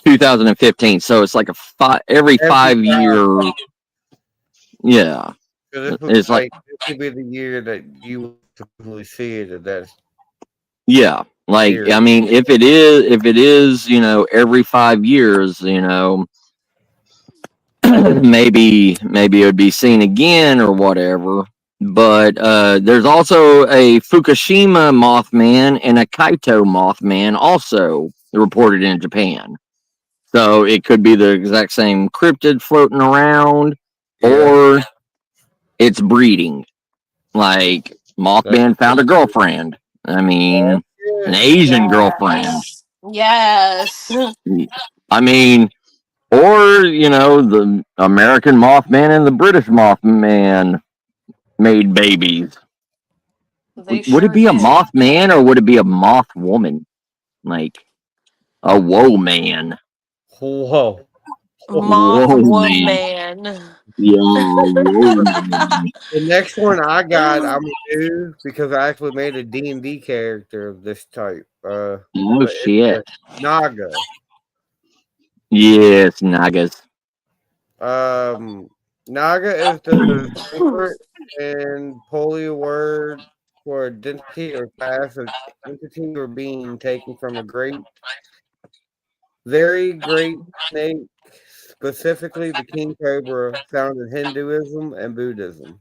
2015. So it's like every 5 year. Yeah, So this it's like this could be the year that you would typically see it. That's yeah. Like year. I mean, if it is, every 5 years, maybe it would be seen again or whatever. But there's also a Fukushima Mothman and a Kaito Mothman also reported in Japan. So it could be the exact same cryptid floating around, or it's breeding. Like Mothman found a girlfriend. I mean, an Asian girlfriend. Yes. I mean, or the American Mothman and the British Mothman made babies. They Would it sure be a did. Mothman or would it be a moth woman? Like a woe man. Whoa. Moth Whoa, woman. Yeah, whoa man. The next one I got, I'm gonna do because I actually made a D&D character of this type. Oh But shit. it's a Naga. Yes, Nagas. Naga is the separate and polio word for identity or class of entity or being taken from a very great snake, specifically the king cobra, found in Hinduism and Buddhism.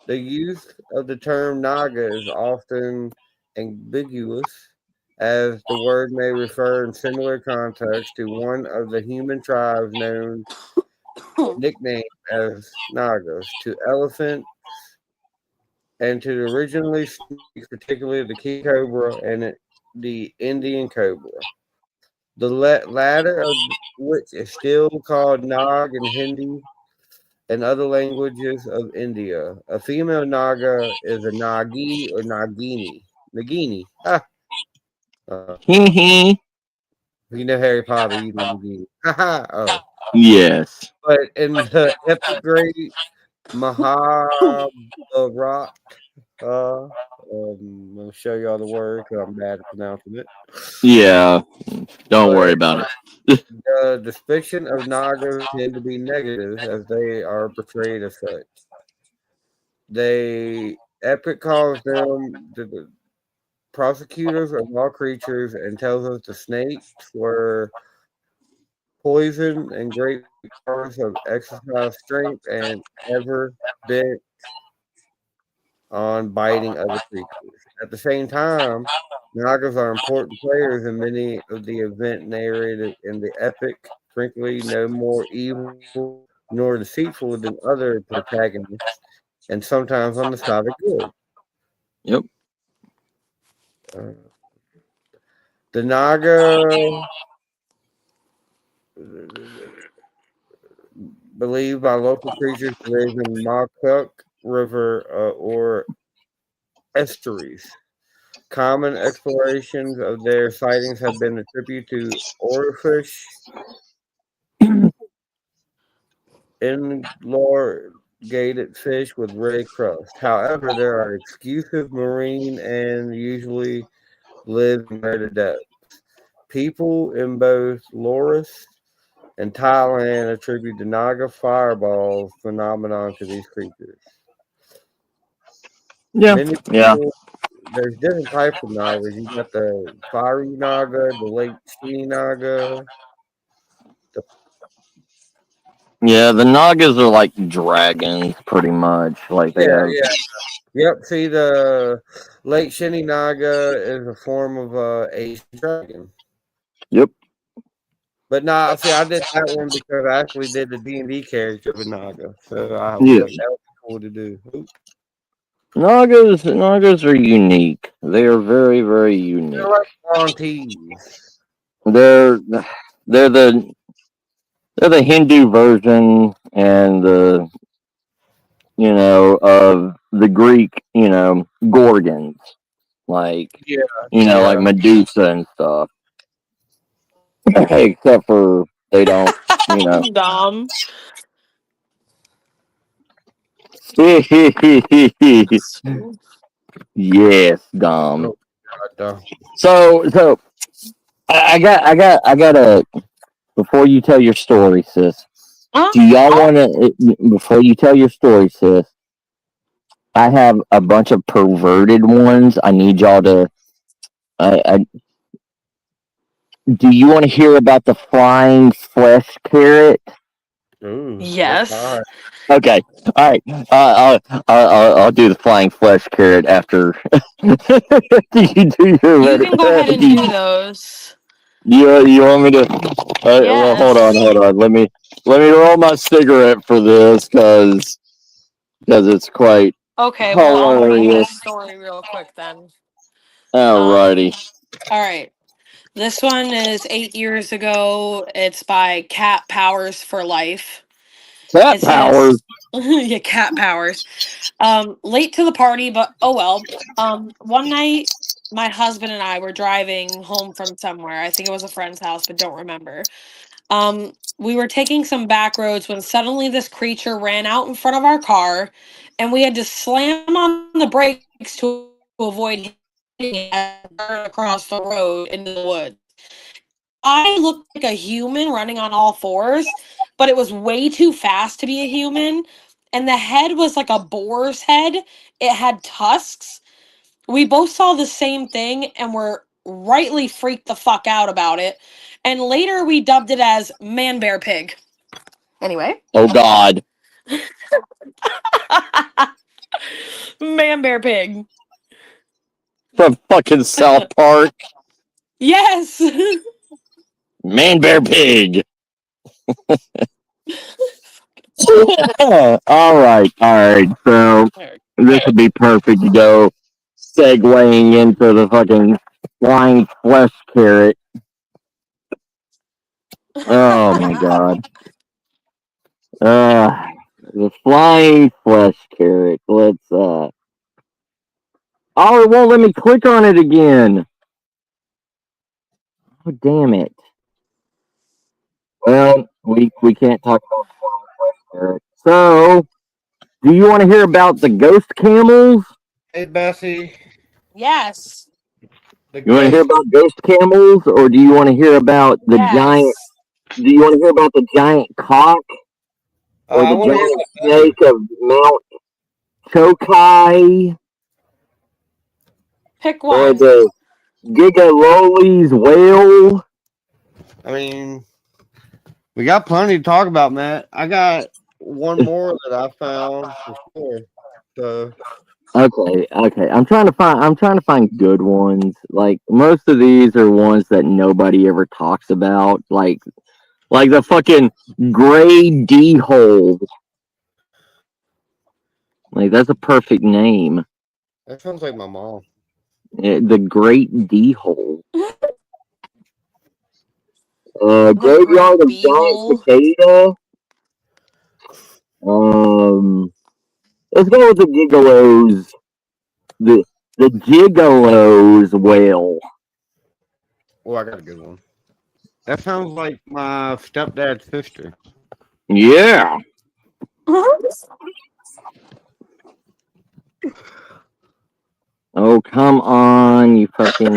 The use of the term Naga is often ambiguous, as the word may refer in similar context to one of the human tribes known nicknamed as Nagas, to elephants, and to the originally snakes, particularly the king cobra and the Indian cobra. The latter of which is still called Nag in Hindi and other languages of India. A female Naga is a Nagi or Nagini. Nagini. Ah, Hee hee. you know Harry Potter, you know Nagini. Oh. Yes. But in the epic great Mahabharat, I'll show y'all the word because I'm bad at pronouncing it. Yeah. Don't But worry about it. the depiction of Nagas tend to be negative as they are portrayed as such. They Epic calls them the prosecutors of all creatures and tells us the snakes were poison and great powers of exercise strength and ever bent on biting other creatures. At the same time, Nagas are important players in many of the events narrated in the epic, frankly, no more evil nor deceitful than other protagonists, and sometimes on the side of good. Yep. The Naga believed by local creatures to live in Makuk River or estuaries. Common explorations of their sightings have been attributed to oarfish, elongated fish with red crust. However, there are exclusive marine and usually live in greater depths. People in both Laos and Thailand attribute the Naga fireball phenomenon to these creatures. Yeah. Many Yeah. people, there's different types of Nagas. You got the fiery Naga, the lake skinny Naga. Yeah, the Nagas are like dragons, pretty much. Like they have. Yep. See, the Lake Naga is a form of Asian dragon. Yep. But nah, see, I did that one because I actually did the D&D character of a Naga, so I was Yeah. like, that was cool to do. Oop. Nagas are unique. They are very, very unique. They're like Montees. They're the They're the Hindu version and the of the Greek, gorgons, like Yeah, like yeah. Medusa and stuff. Except for they don't, Dumb. yes, dumb. Oh, God, So I got a. Before you tell your story, sis. Huh? Do y'all want to? Before you tell your story, sis. I have a bunch of perverted ones. I need y'all to. I do you want to hear about the flying flesh carrot? Ooh, that's Yes. hot. Okay, all right. I'll do the flying flesh carrot after you do your. You can go ahead and do those. You want me to? Well, hold on, Yes. Let me roll my cigarette for this because it's quite Okay, well, I'll read this hilarious. story real quick then. Alrighty, All right. This one is 8 years ago. It's by Cat Powers for Life. cat It powers. says, yeah, Cat Powers. Late to the party, but oh well. One night, my husband and I were driving home from somewhere. I think it was a friend's house, but don't remember. We were taking some back roads when suddenly this creature ran out in front of our car, and we had to slam on the brakes to avoid hitting it as it burned across the road into the woods. I looked like a human running on all fours, but it was way too fast to be a human. And the head was like a boar's head. It had tusks. We both saw the same thing and were rightly freaked the fuck out about it. And later we dubbed it as Man Bear Pig. Anyway. Oh God, Man Bear Pig. from fucking South Park. Yes. Man, bear, pig. All right. So this would be perfect to go segueing into the fucking flying flesh carrot. Oh my God. The flying flesh carrot. Let's Oh, it won't let me click on it again. Oh, damn it. Well, we can't talk about the flying flesh carrot. So, do you want to hear about the ghost camels? Hey, Bessie. Yes. The You want to hear ghost. about ghost camels, or do you want to hear about the giant? Yes. Do you want to hear about the giant cock or I the want to hear giant about Bessie. snake of Mount Chokai Pick or one. the Gigaloli's whale? I mean, we got plenty to talk about, Matt. I got one more that I found for sure. So, Okay. I'm trying to find good ones. Like most of these are ones that nobody ever talks about. Like the fucking gray D hole. Like that's a perfect name. that sounds like my mom. The Great D hole. The Graveyard Great of Giant Beagle. Cicada. Let's go with the Gigolos. The Gigolos whale. Oh, I got a good one. That sounds like my stepdad's sister. Yeah. Oh, come on, you fucking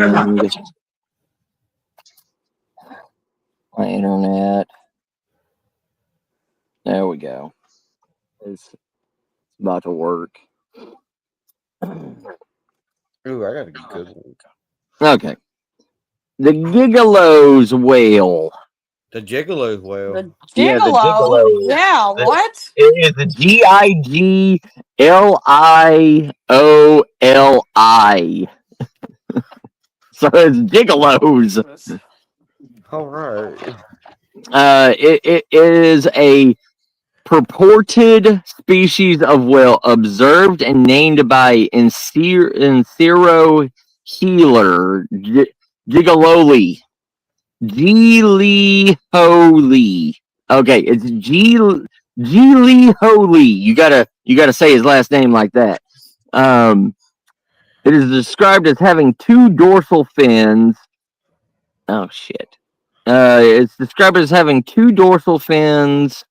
my internet. There we go. It's about to work. Ooh, I got a good one. Okay. The Gigolos whale. The Gigolo's whale. The Yeah, the Gigolo. Gigolos. Yeah, what? It is the Giglioli. So it's gigolos. All right. It is a purported species of whale observed and named by Encero Healer Gigololi. Giliholi. Okay, it's Geely Holy. You gotta say his last name like that. It is described as having two dorsal fins. Oh shit. It's described as having two dorsal fins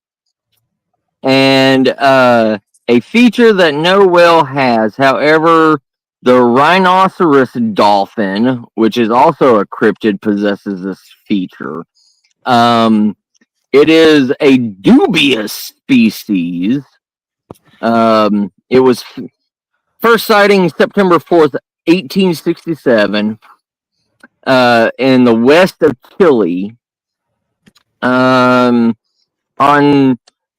and a feature that no whale has. However, the rhinoceros dolphin, which is also a cryptid, possesses this feature. It is a dubious species. It was first sighting September 4th, 1867, in the west of Chile. On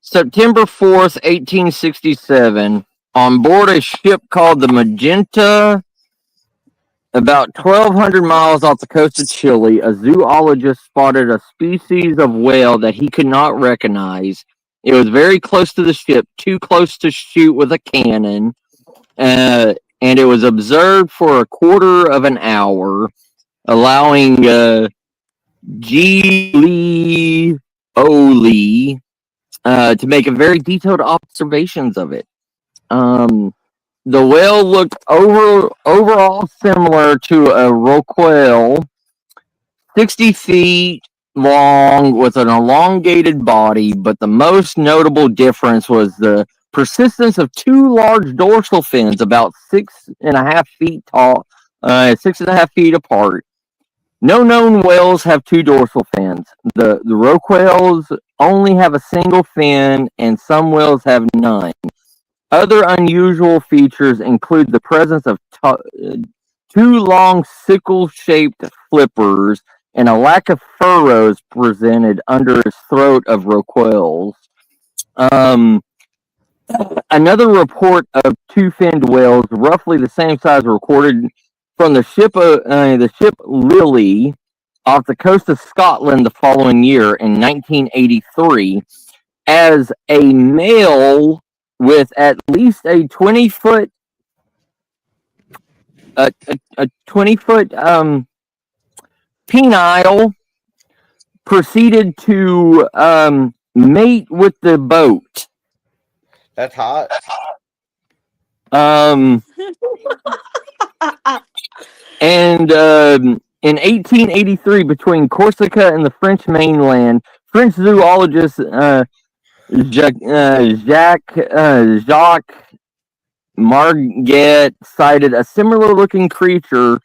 September 4th, 1867, on board a ship called the Magenta, about 1,200 miles off the coast of Chile, a zoologist spotted a species of whale that he could not recognize. It was very close to the ship, too close to shoot with a cannon, and it was observed for a quarter of an hour, allowing G. Oli to make a very detailed observations of it. The whale looked overall similar to a rorqual, 60 feet long with an elongated body, but the most notable difference was the persistence of two large dorsal fins about 6.5 feet tall, 6.5 feet apart. No known whales have two dorsal fins. The rorquals only have a single fin, and some whales have none. Other unusual features include the presence of two long sickle-shaped flippers and a lack of furrows presented under his throat of rorquals. Another report of two-finned whales, roughly the same size, recorded from the ship Lily off the coast of Scotland the following year in 1983, as a male with at least a 20-foot a 20-foot penile proceeded to mate with the boat. That's hot. And in 1883, between Corsica and the French mainland, French zoologist Jacques Marguet cited a similar-looking creature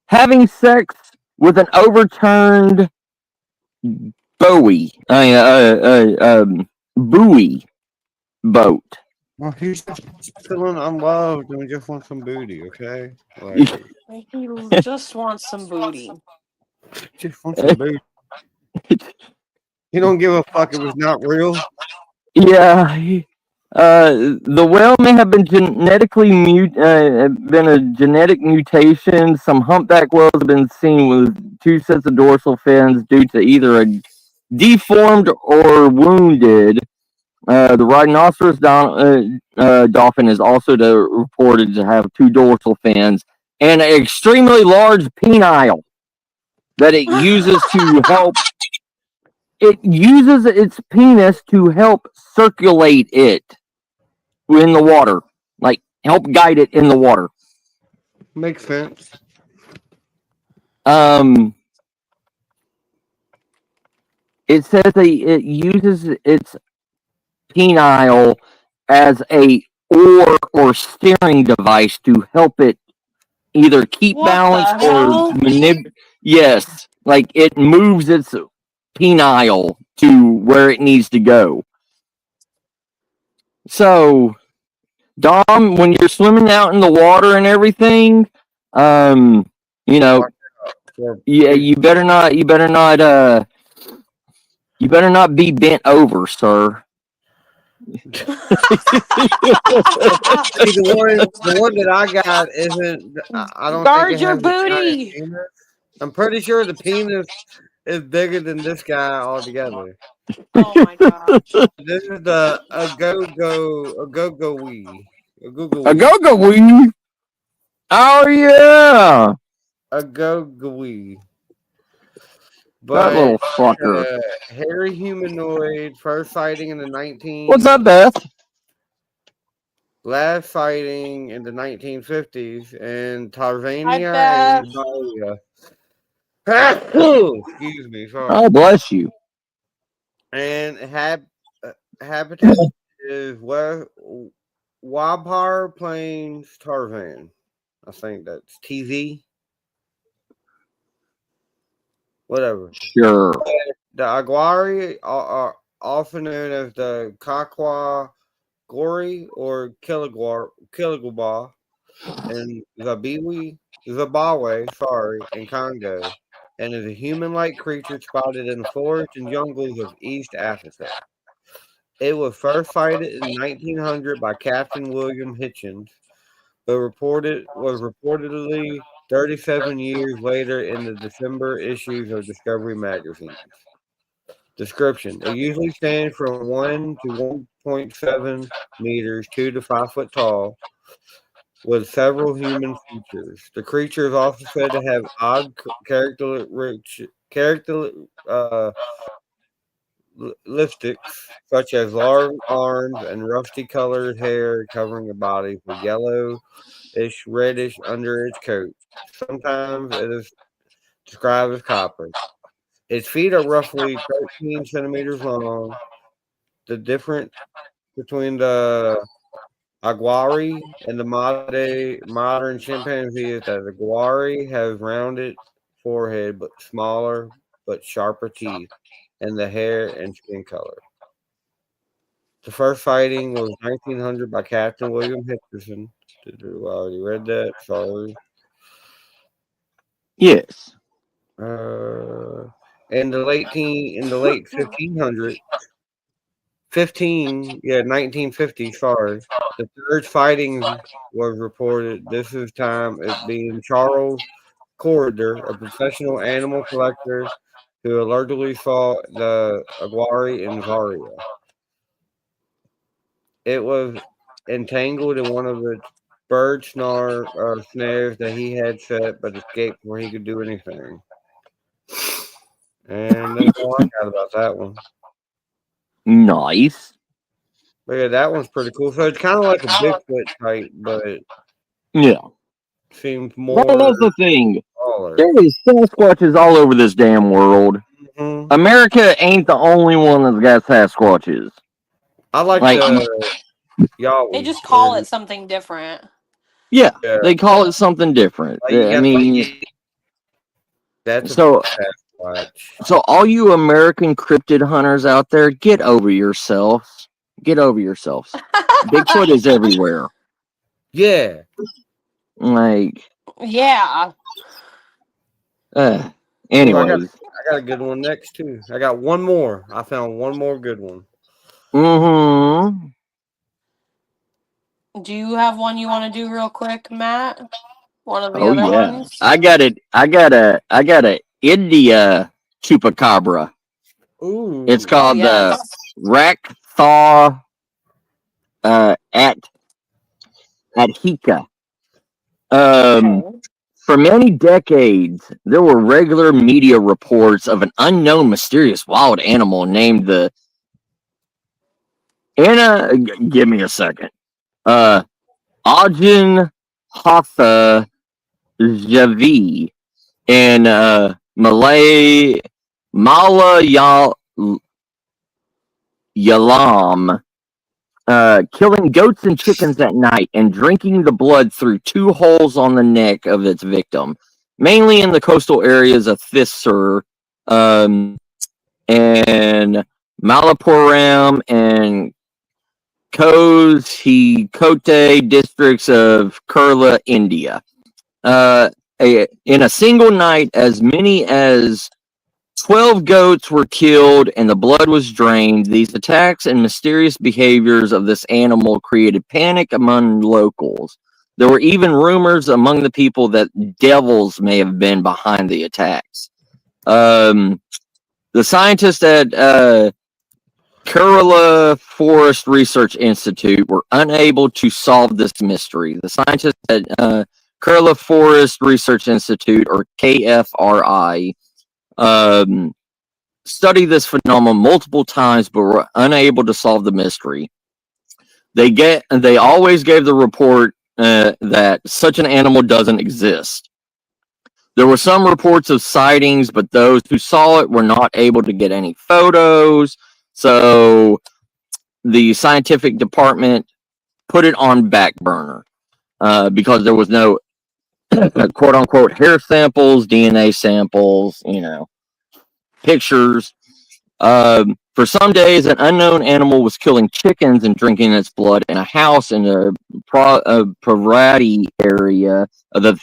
having sex with an overturned buoy boat. Well, he's just feeling unloved and we just want some booty, okay? Like, He just wants some booty. just want some booty. He don't give a fuck if it's not real. Yeah. The whale may have been genetically been a genetic mutation. Some humpback whales have been seen with two sets of dorsal fins due to either a deformed or wounded. The rhinoceros dolphin is also reported to have two dorsal fins and an extremely large penile that it uses to help. It uses its penis to help circulate it in the water, like help guide it in the water. Makes sense. It says it uses its penile as a oar or steering device to help it either keep What balance the hell? or manipulate. Yes, like it moves its penile to where it needs to go. So, Dom, when you're swimming out in the water and everything, you know, yeah, you better not be bent over, sir. The one that I got isn't. I don't Guard think it your has a giant booty. penis. I'm pretty sure the penis is bigger than this guy altogether. Oh my god. This is the a go wee. A go wee. Oh yeah. A go wee. That But little fucker. hairy humanoid, first sighting in the What's up, Beth? last sighting in the 1950s in Hi, Tanzania Beth. and Somalia. Excuse me, sorry. Oh, bless you. And habitat is Wabhar Plains Tarzan. I think that's TZ. Whatever. Sure. The Aguari are often known as the Kakwa Gori or Kiliguba and Zimbabwe, in Congo, and is a human-like creature spotted in the forests and jungles of East Africa. It was first sighted in 1900 by Captain William Hitchens, but was reportedly 37 years later in the December issues of Discovery magazine. Description: it usually stands from 1 to 1.7 meters, 2 to 5 foot tall, with several human features. The creature is also said to have odd characteristics such as large arms and rusty colored hair covering the body with yellowish reddish under its coat. Sometimes it is described as copper. Its feet are roughly 13 centimeters long. The difference between the Aguari and the modern chimpanzee is that the Aguari has rounded forehead but smaller but sharper teeth, and the hair and skin color. The first sighting was 1900 by Captain William Hitcherson. I already read that. Sorry. Yes. In the late 1500s, 1950. Sorry, the third sighting was reported. This is time it being Charles Corridor, a professional animal collector who allegedly saw the Aguari in Zaria. It was entangled in one of its snares that he had set, but escaped before he could do anything. And that's all I got about that one. Nice. But yeah, that one's pretty cool. So it's kind of like a Bigfoot type, but Yeah. seems more Well, that's the thing. smaller. There is Sasquatches all over this damn world. Mm-hmm. America ain't the only one that's got Sasquatches. I like the Yahweh. They just call it something different. Yeah, they call it something different. Like, I mean, that's so Sasquatch. So all you American cryptid hunters out there, get over yourselves. Get over yourselves. Bigfoot is everywhere. Yeah. Like, Yeah. anyways. I got a good one next too. I got one more. I found one more good one. Mm-hmm. Do you have one you want to do real quick, Matt? One of the Oh other yeah. ones? I got a India chupacabra. Ooh. It's called the yes. Rakthaw at Hika. For many decades, there were regular media reports of an unknown mysterious wild animal named the give me a second. Ajin Hatha Javi in Malayalam, killing goats and chickens at night and drinking the blood through 2 holes on the neck of its victim, mainly in the coastal areas of Thisar and Malappuram and Kozhikode districts of Kerala, India. In a single night, as many as 12 goats were killed and the blood was drained. These attacks and mysterious behaviors of this animal created panic among locals. There were even rumors among the people that devils may have been behind the attacks. The scientists at Kerala Forest Research Institute were unable to solve this mystery. The scientists at Kerala Forest Research Institute, or KFRI, studied this phenomenon multiple times, but were unable to solve the mystery. They always gave the report that such an animal doesn't exist. There were some reports of sightings, but those who saw it were not able to get any photos. So the scientific department put it on back burner because there was no quote unquote hair samples, DNA samples, pictures. For some days, an unknown animal was killing chickens and drinking its blood in a house in the Parati area of the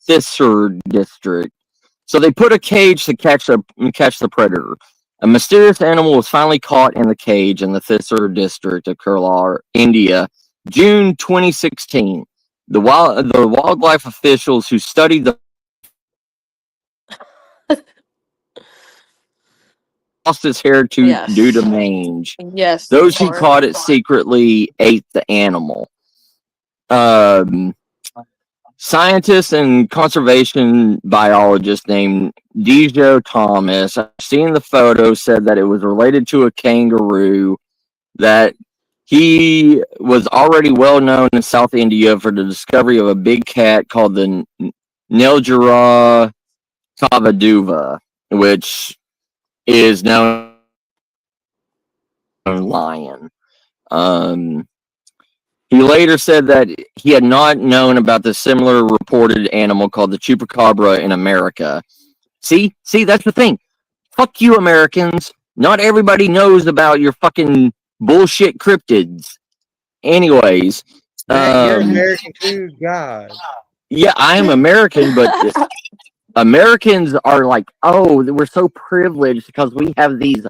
Thisser district. So they put a cage to catch the predator. A mysterious animal was finally caught in the cage in the Thisser district of Kerala, India, June 2016. The wildlife officials who studied the lost its hair due to mange. Yes. Those who caught it secretly ate the animal. Scientists and conservation biologist named Dejo Thomas, seeing the photo, said that it was related to a kangaroo, that he was already well known in South India for the discovery of a big cat called the Nilgiri Kavaduva, which is known as a lion. He later said that he had not known about the similar reported animal called the chupacabra in America. See, that's the thing. Fuck you, Americans. Not everybody knows about your fucking bullshit cryptids. Anyways. You're American too, God. Yeah, I am American, but Americans are like, oh, we're so privileged because we have these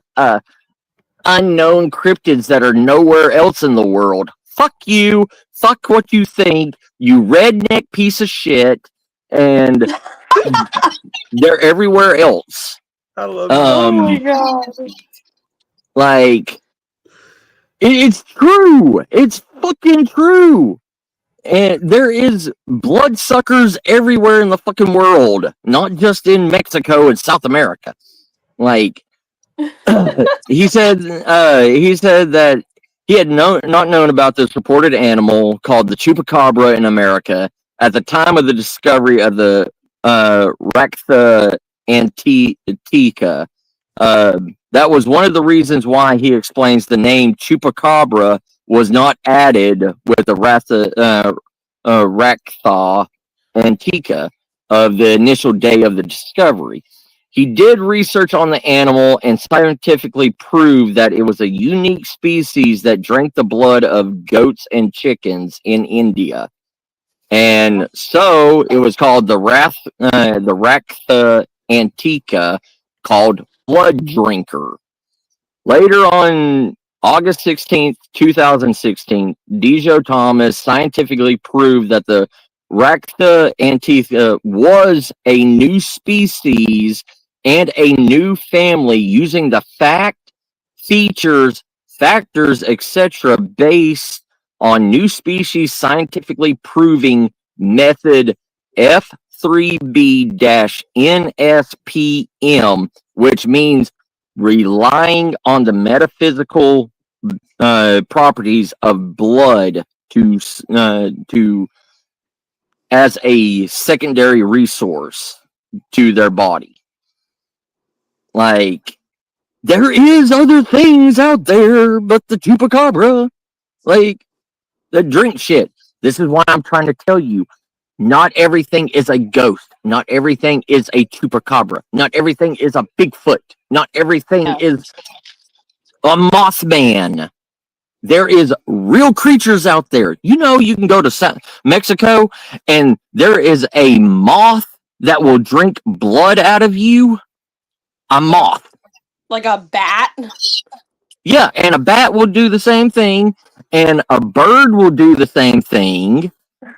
unknown cryptids that are nowhere else in the world. Fuck you. Fuck what you think. You redneck piece of shit. And they're everywhere else. I love oh my god. Like, it's true. It's fucking true. And there is bloodsuckers everywhere in the fucking world, not just in Mexico and South America. Like, he said that he had not known about this reported animal called the chupacabra in America at the time of the discovery of the Ractha antica. That was one of the reasons why he explains the name chupacabra was not added with the Ractha antica of the initial day of the discovery. He did research on the animal and scientifically proved that it was a unique species that drank the blood of goats and chickens in India. And so it was called the Ractha antica, called blood drinker. Later on August 16th, 2016, Dejo Thomas scientifically proved that the Ractha antica was a new species and a new family using the features, factors, etc. based on new species scientifically proving method F3B-NSPM, which means relying on the metaphysical properties of blood to as a secondary resource to their body. Like, there is other things out there but the chupacabra, like the drink shit. This is why I'm trying to tell you, not everything is a ghost. Not everything is a chupacabra. Not everything is a Bigfoot. Not everything is a Mothman. There is real creatures out there. You can go to Mexico and there is a moth that will drink blood out of you. A moth. Like a bat? Yeah, and a bat will do the same thing, and a bird will do the same thing.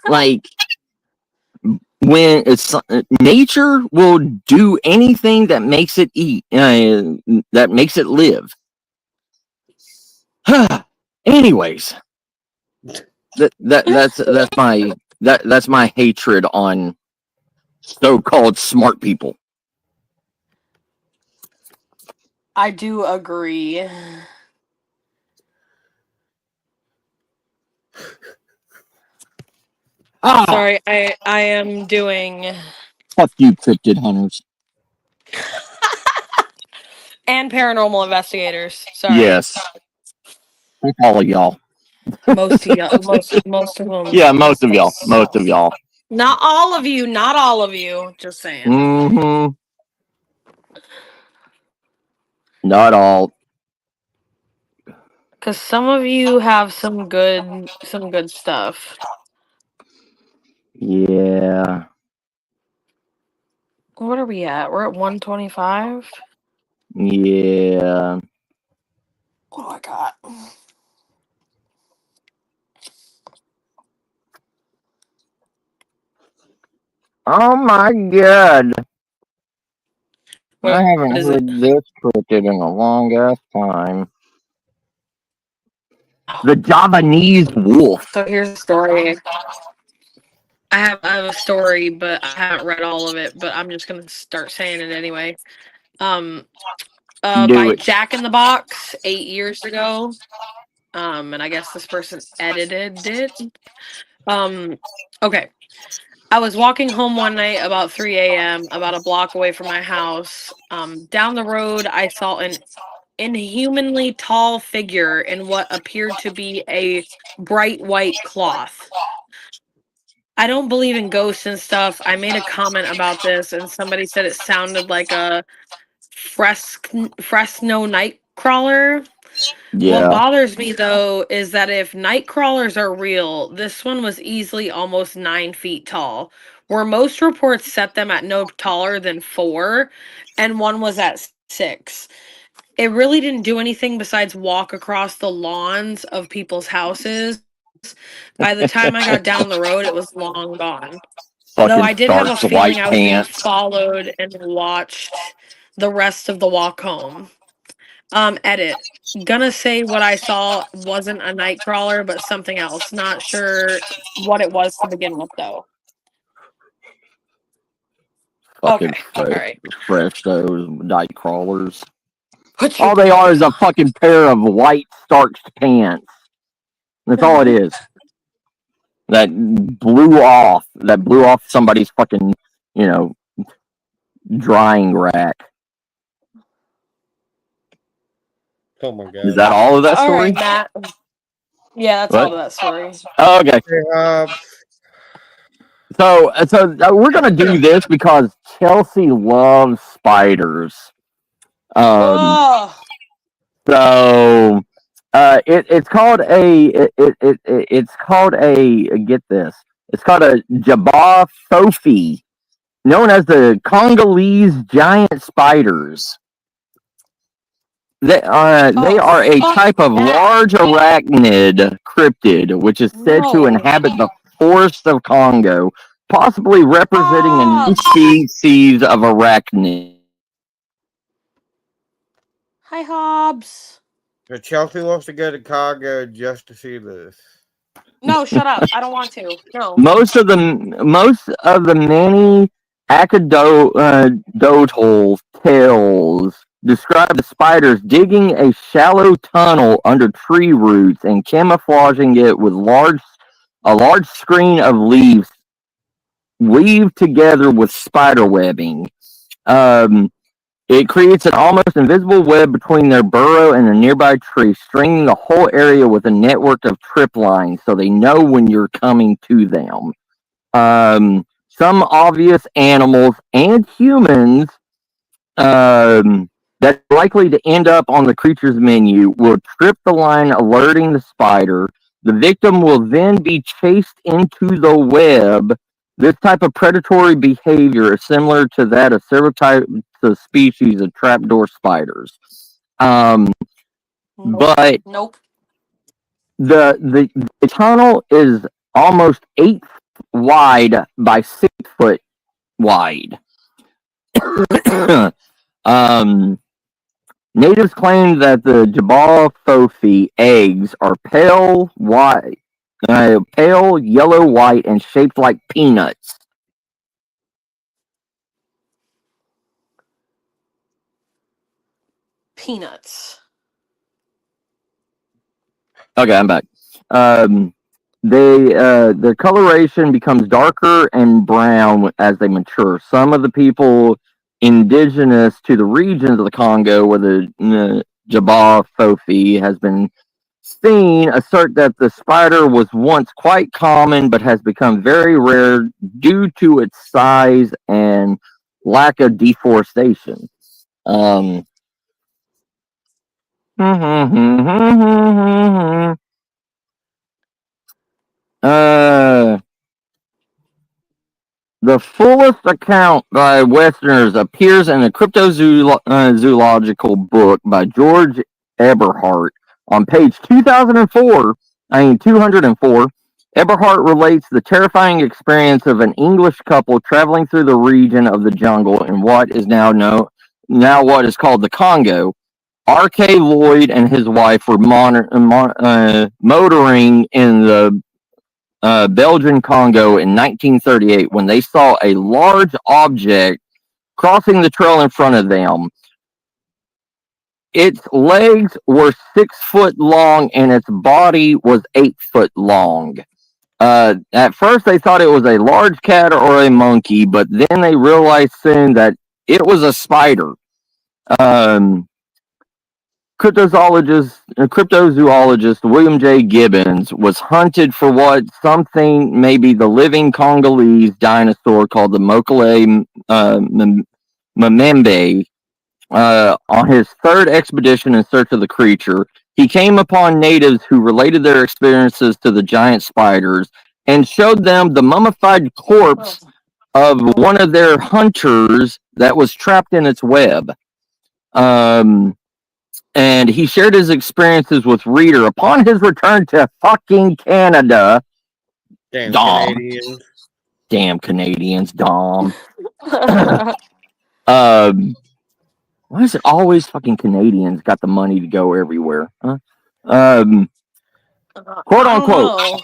Like, when it's nature will do anything that makes it eat, that makes it live. Anyways, that's my hatred on so-called smart people. I do agree. Ah, Sorry, I am doing fuck you, cryptid hunters. and paranormal investigators. Sorry. Yes, fuck all of y'all. Most of y'all, most of them. Yeah, most of y'all. Most of y'all. Not all of you. Not all of you. Just saying. Mm-hmm. Not all. Because some of you have some good stuff. Yeah. What are we at? We're at 125. Yeah. What do I got? Oh my god. I What haven't is it? heard this cryptid in a long ass time. The Javanese wolf. So here's the story. I have a story, but I haven't read all of it. But I'm just gonna start saying it anyway. Do By it. Jack in the Box 8 years ago. And I guess this person edited it. Okay. I was walking home one night about 3 a.m., about a block away from my house. Down the road, I saw an inhumanly tall figure in what appeared to be a bright white cloth. I don't believe in ghosts and stuff. I made a comment about this, and somebody said it sounded like a Fresno nightcrawler. What Yeah. bothers me though is that if night crawlers are real, this one was easily almost 9 feet tall, where most reports set them at no taller than 4, and one was at 6. It really didn't do anything besides walk across the lawns of people's houses. By the time I got down the road, it was long gone. Though Fucking I did have a starks white feeling I was being pants. followed and watched the rest of the walk home. Edit. Gonna say what I saw wasn't a night crawler, but something else. Not sure what it was to begin with, though. Fucking Okay, all right. fresh those night crawlers. Put your All they are pants is a on. fucking pair of white starched pants. That's all it is. That blew off somebody's fucking, drying rack. Oh my god. Is that all of that All story? right, Matt. Yeah, that's all What? of that story. Oh, okay. Hey, So we're gonna do this because Chelsea loves spiders. Oh, So it's called it's called a get this. It's called a Jabba Fofi, known as the Congolese giant spiders. They are a fuck type of that. large arachnid cryptid, which is said to No. inhabit the forests of Congo, possibly representing a new species of arachnid. Hi, Hobbs. so Chelsea wants to go to Congo just to see this. No, shut up. I don't want to. No. Most of the many acadotal tales describe the spiders digging a shallow tunnel under tree roots and camouflaging it with a large screen of leaves weaved together with spider webbing. It creates an almost invisible web between their burrow and a nearby tree, stringing the whole area with a network of trip lines so they know when you're coming to them. Some obvious animals and humans that's likely to end up on the creature's menu will trip the line, alerting the spider. The victim will then be chased into the web. This type of predatory behavior is similar to that of several types of species of trapdoor spiders. But Nope. the tunnel is almost 8 wide by 6 foot wide. Natives claim that the Jabal Fofi eggs are pale yellow white, and shaped like peanuts. peanuts. Okay, I'm back. The coloration becomes darker and brown as they mature. Some of the people indigenous to the regions of the Congo where the Jabbar Fofi has been seen assert that the spider was once quite common but has become very rare due to its size and lack of deforestation. Uh, the fullest account by Westerners appears in a cryptozoological book by George Eberhardt on page 204. Eberhardt relates the terrifying experience of an English couple traveling through the region of the jungle in what is now what is called the Congo. R.K. Lloyd and his wife were motoring in the Belgian Congo in 1938 when they saw a large object crossing the trail in front of them. Its legs were 6 foot long and its body was 8 foot long. At first they thought it was a large cat or a monkey, but then they realized soon that it was a spider. Cryptozoologist William J. Gibbons was hunted for what something maybe the living Congolese dinosaur called the Mokele Mamembe. On his third expedition in search of the creature, he came upon natives who related their experiences to the giant spiders and showed them the mummified corpse of one of their hunters that was trapped in its web. And he shared his experiences with Reader upon his return to fucking Canada. Damn Dom. Canadians. Damn Canadians, Dom. Why is it always fucking Canadians got the money to go everywhere? Huh? Quote unquote.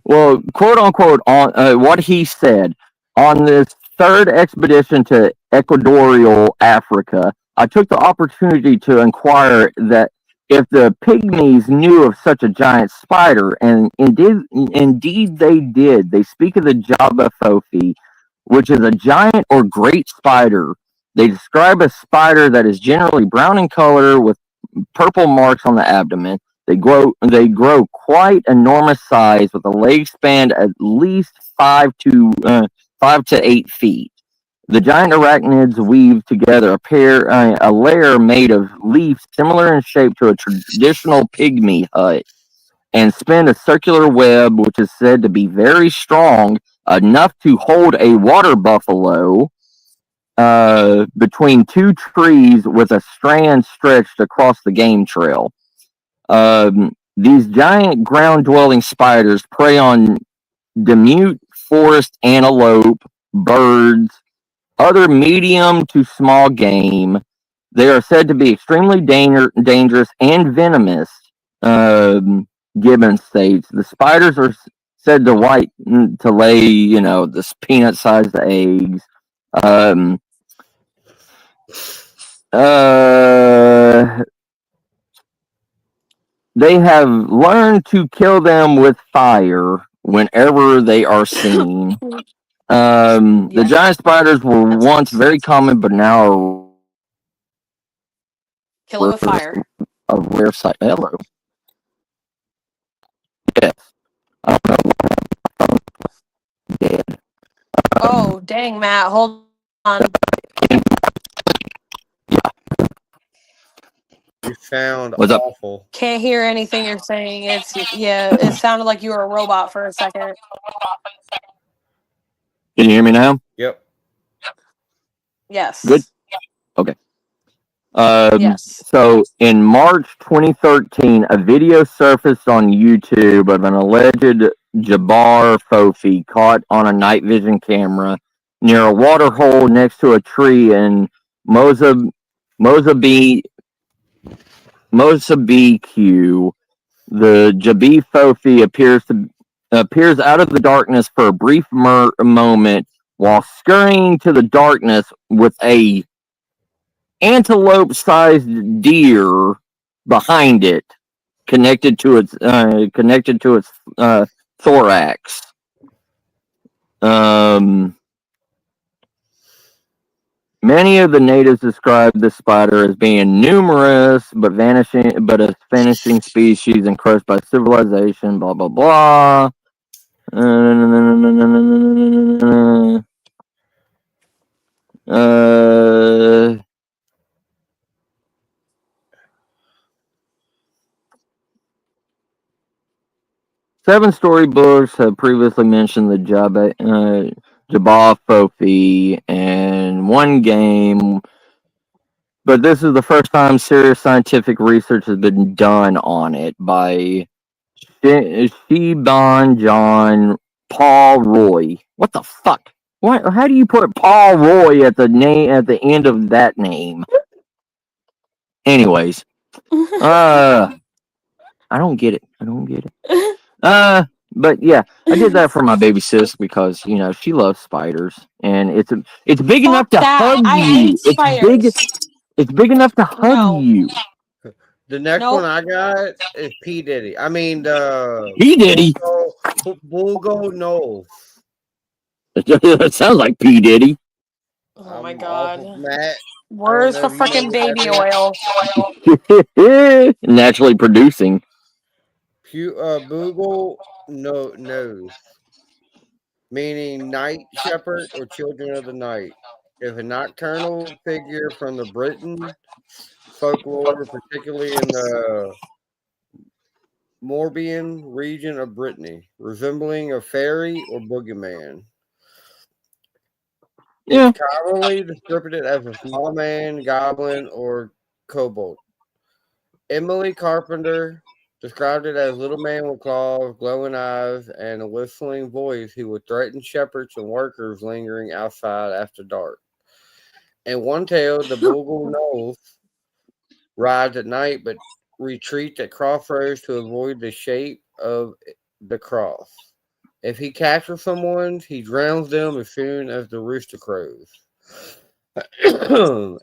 Well, quote unquote, on what he said on this third expedition to Equatorial Africa, I took the opportunity to inquire that if the pygmies knew of such a giant spider, and indeed they did. They speak of the Jabba Fofi, which is a giant or great spider. They describe a spider that is generally brown in color with purple marks on the abdomen. They grow quite enormous size with a leg span at least 5 to 8 feet. The giant arachnids weave together a layer made of leaves similar in shape to a traditional pygmy hut and spin a circular web which is said to be very strong, enough to hold a water buffalo between 2 trees with a strand stretched across the game trail. These giant ground-dwelling spiders prey on diminutive forest antelope, birds, other medium to small game. They are said to be extremely dangerous and venomous. Gibbons states the spiders are said to lay, this peanut-sized eggs. They have learned to kill them with fire whenever they are seen. The giant spiders were once very common, but now are kill it with fire. A rare sight. Hello. Yes. I don't know what dead. Oh, dang, Matt. Hold on. You sound What's up? awful. Can't hear anything you're saying. It sounded like you were a robot for a second. Can you hear me now? Yep. Yes. Good. Okay. Yes. So in March 2013, a video surfaced on YouTube of an alleged Jabbar Fofi caught on a night vision camera near a water hole next to a tree in Mozambique. The Jabbar Fofi appears out of the darkness for a brief moment while scurrying to the darkness with a antelope-sized deer behind it, connected to its thorax. Many of the natives describe the spider as being numerous, but a vanishing species encroached by civilization. Blah blah blah. Seven storybooks have previously mentioned the Jabba Fofi and one game, but this is the first time serious scientific research has been done on it by Sheban John Paul Roy. What the fuck? What? How do you put Paul Roy at the end of that name? Anyways, I don't get it. But yeah, I did that for my baby sis because she loves spiders, and it's big enough to hug I you. hate spiders. It's big enough to hug you. The next one I got is P Diddy. I mean P Diddy. Bulgo Knowles. It sounds like P Diddy. Oh my god. Matt, where's the fucking baby oil? Naturally producing. Boogle Nose, meaning night shepherd or children of the night, is a nocturnal figure from the Britain folklore, particularly in the Morbihan region of Brittany, resembling a fairy or boogeyman. Yeah. It's commonly described as a small man, goblin, or kobold. Emily Carpenter described it as a little man with claws, glowing eyes, and a whistling voice who would threaten shepherds and workers lingering outside after dark. In one tale, the Boogle Knowles rides at night but retreats at crossroads to avoid the shape of the cross. If he captures someone, he drowns them as soon as the rooster crows.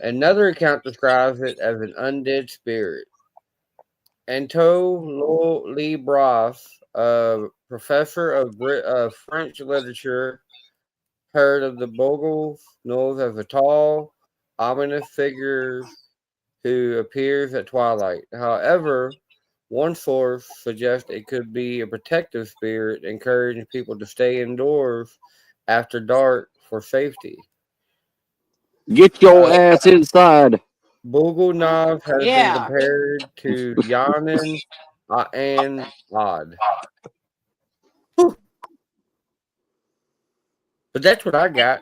Another account describes it as an undead spirit. Anto Lee Bras, a professor of French literature, heard of the Bogles Knowles as a tall, ominous figure who appears at twilight. However, one source suggests it could be a protective spirit, encouraging people to stay indoors after dark for safety. Get your ass inside. Bogle Knobs has been compared to Yanin and Odd. But that's what I got.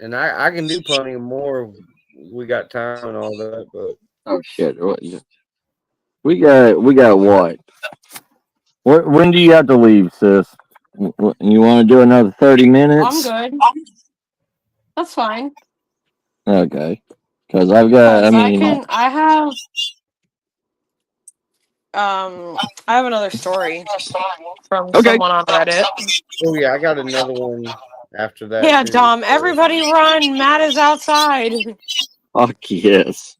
And I can do plenty more if we got time and all that, but oh shit. We got what? When do you have to leave, sis? You want to do another 30 minutes? I'm good. That's fine. Okay. Because I've got, I have another story from someone on Reddit. Oh yeah, I got another one after that. Yeah, too. Dom, everybody run. Matt is outside. Fuck yes.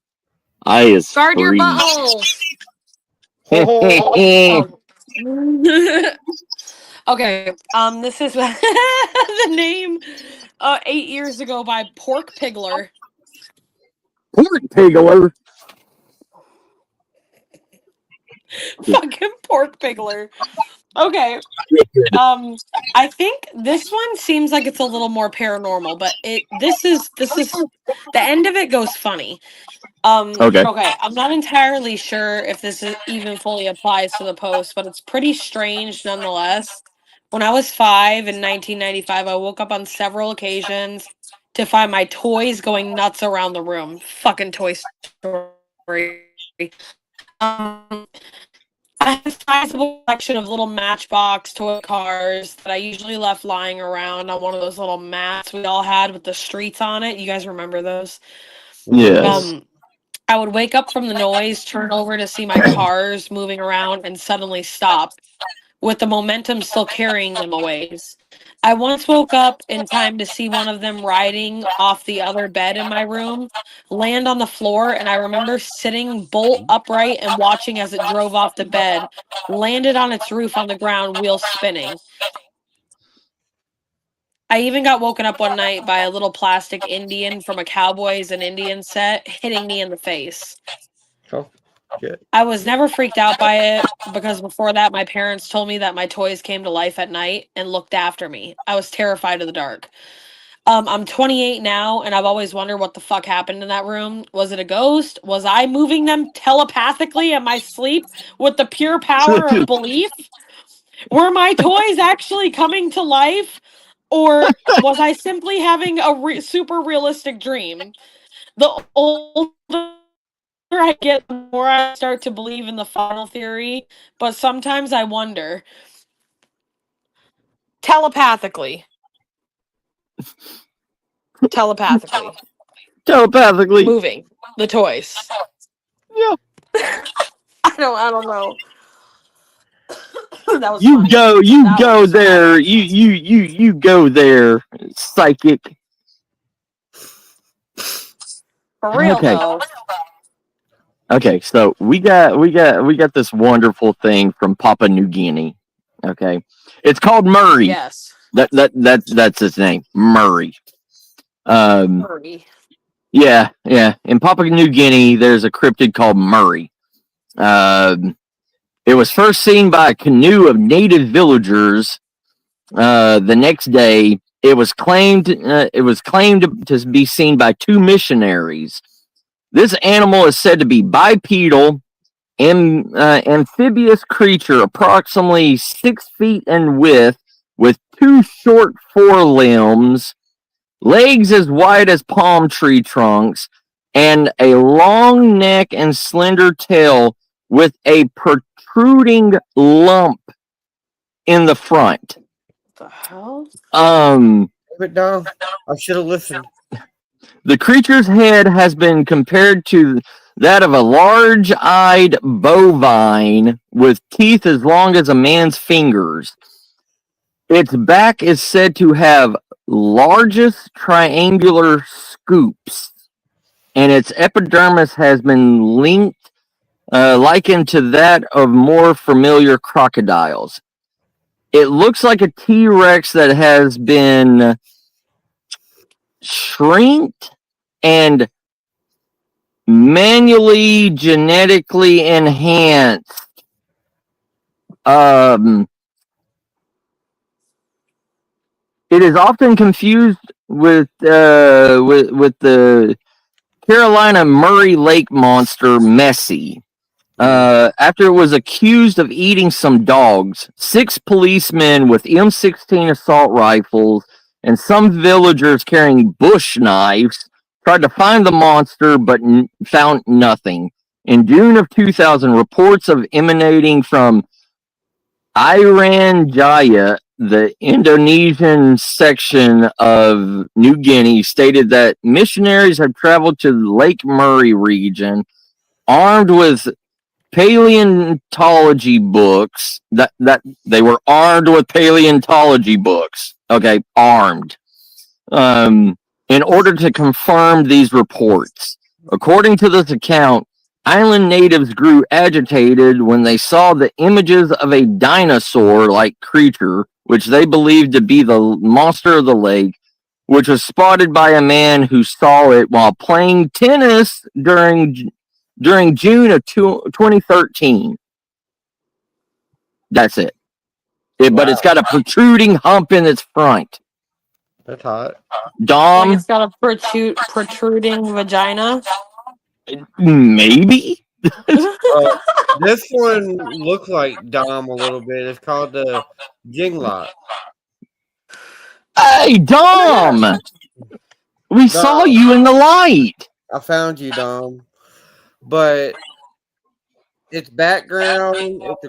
I is Guard your free. buttholes. Okay, this is the name 8 years ago by Pork Piggler. Pork Piggler? Fucking Pork Piggler. Okay. I think this one seems like it's a little more paranormal, but this is the end of it goes funny. Okay. I'm not entirely sure if this even fully applies to the post, but it's pretty strange nonetheless. When I was 5 in 1995, I woke up on several occasions to find my toys going nuts around the room. Fucking Toy Story. I have a sizable collection of little Matchbox toy cars that I usually left lying around on one of those little mats we all had with the streets on it. You guys remember those? Yes. I would wake up from the noise, turn over to see my cars moving around, and suddenly stop, with the momentum still carrying them away. I once woke up in time to see one of them riding off the other bed in my room, land on the floor, and I remember sitting bolt upright and watching as it drove off the bed, landed on its roof on the ground, wheels spinning. I even got woken up one night by a little plastic Indian from a Cowboys and Indians set hitting me in the face. Oh, shit. I was never freaked out by it because before that, my parents told me that my toys came to life at night and looked after me. I was terrified of the dark. I'm 28 now, and I've always wondered what the fuck happened in that room. Was it a ghost? Was I moving them telepathically in my sleep with the pure power of belief? Were my toys actually coming to life? Or was I simply having a super realistic dream? The older I get, the more I start to believe in the final theory, but sometimes I wonder. Telepathically. Telepathically. Moving the toys. Yeah. I don't know. That was You funny. go, you That go was there. You go there, psychic. For real Okay. though. Okay, so we got this wonderful thing from Papua New Guinea. Okay. It's called Murray. Yes. That's his name. Murray. Murray. Yeah. In Papua New Guinea, there's a cryptid called Murray. It was first seen by a canoe of native villagers. The next day, it was claimed to be seen by two missionaries. This animal is said to be bipedal, amphibious creature, approximately 6 feet in width, with two short forelimbs, legs as wide as palm tree trunks, and a long neck and slender tail with a protruding lump in the front. What the hell? But no, I should have listened. The creature's head has been compared to that of a large-eyed bovine with teeth as long as a man's fingers. Its back is said to have largest triangular scoops, and its epidermis has been likened to that of more familiar crocodiles. It looks like a T-Rex that has been shrinked and manually genetically enhanced. It is often confused with the Carolina Murray Lake monster Messi. After it was accused of eating some dogs, 6 policemen with M16 assault rifles and some villagers carrying bush knives tried to find the monster but found nothing. In June of 2000, reports of emanating from Irian Jaya, the Indonesian section of New Guinea, stated that missionaries had traveled to the Lake Murray region armed with paleontology books. That they were armed with paleontology books. Okay, armed. In order to confirm these reports. According to this account, island natives grew agitated when they saw the images of a dinosaur-like creature, which they believed to be the monster of the lake, which was spotted by a man who saw it while playing tennis during June of 2013. That's it. But it's got a protruding hump in its front. That's hot. Dom? Like it's got a protruding vagina? Maybe? This one looks like Dom a little bit. It's called the Jinglot. Hey, Dom! We saw you in the light. I found you, Dom. But its background, it's a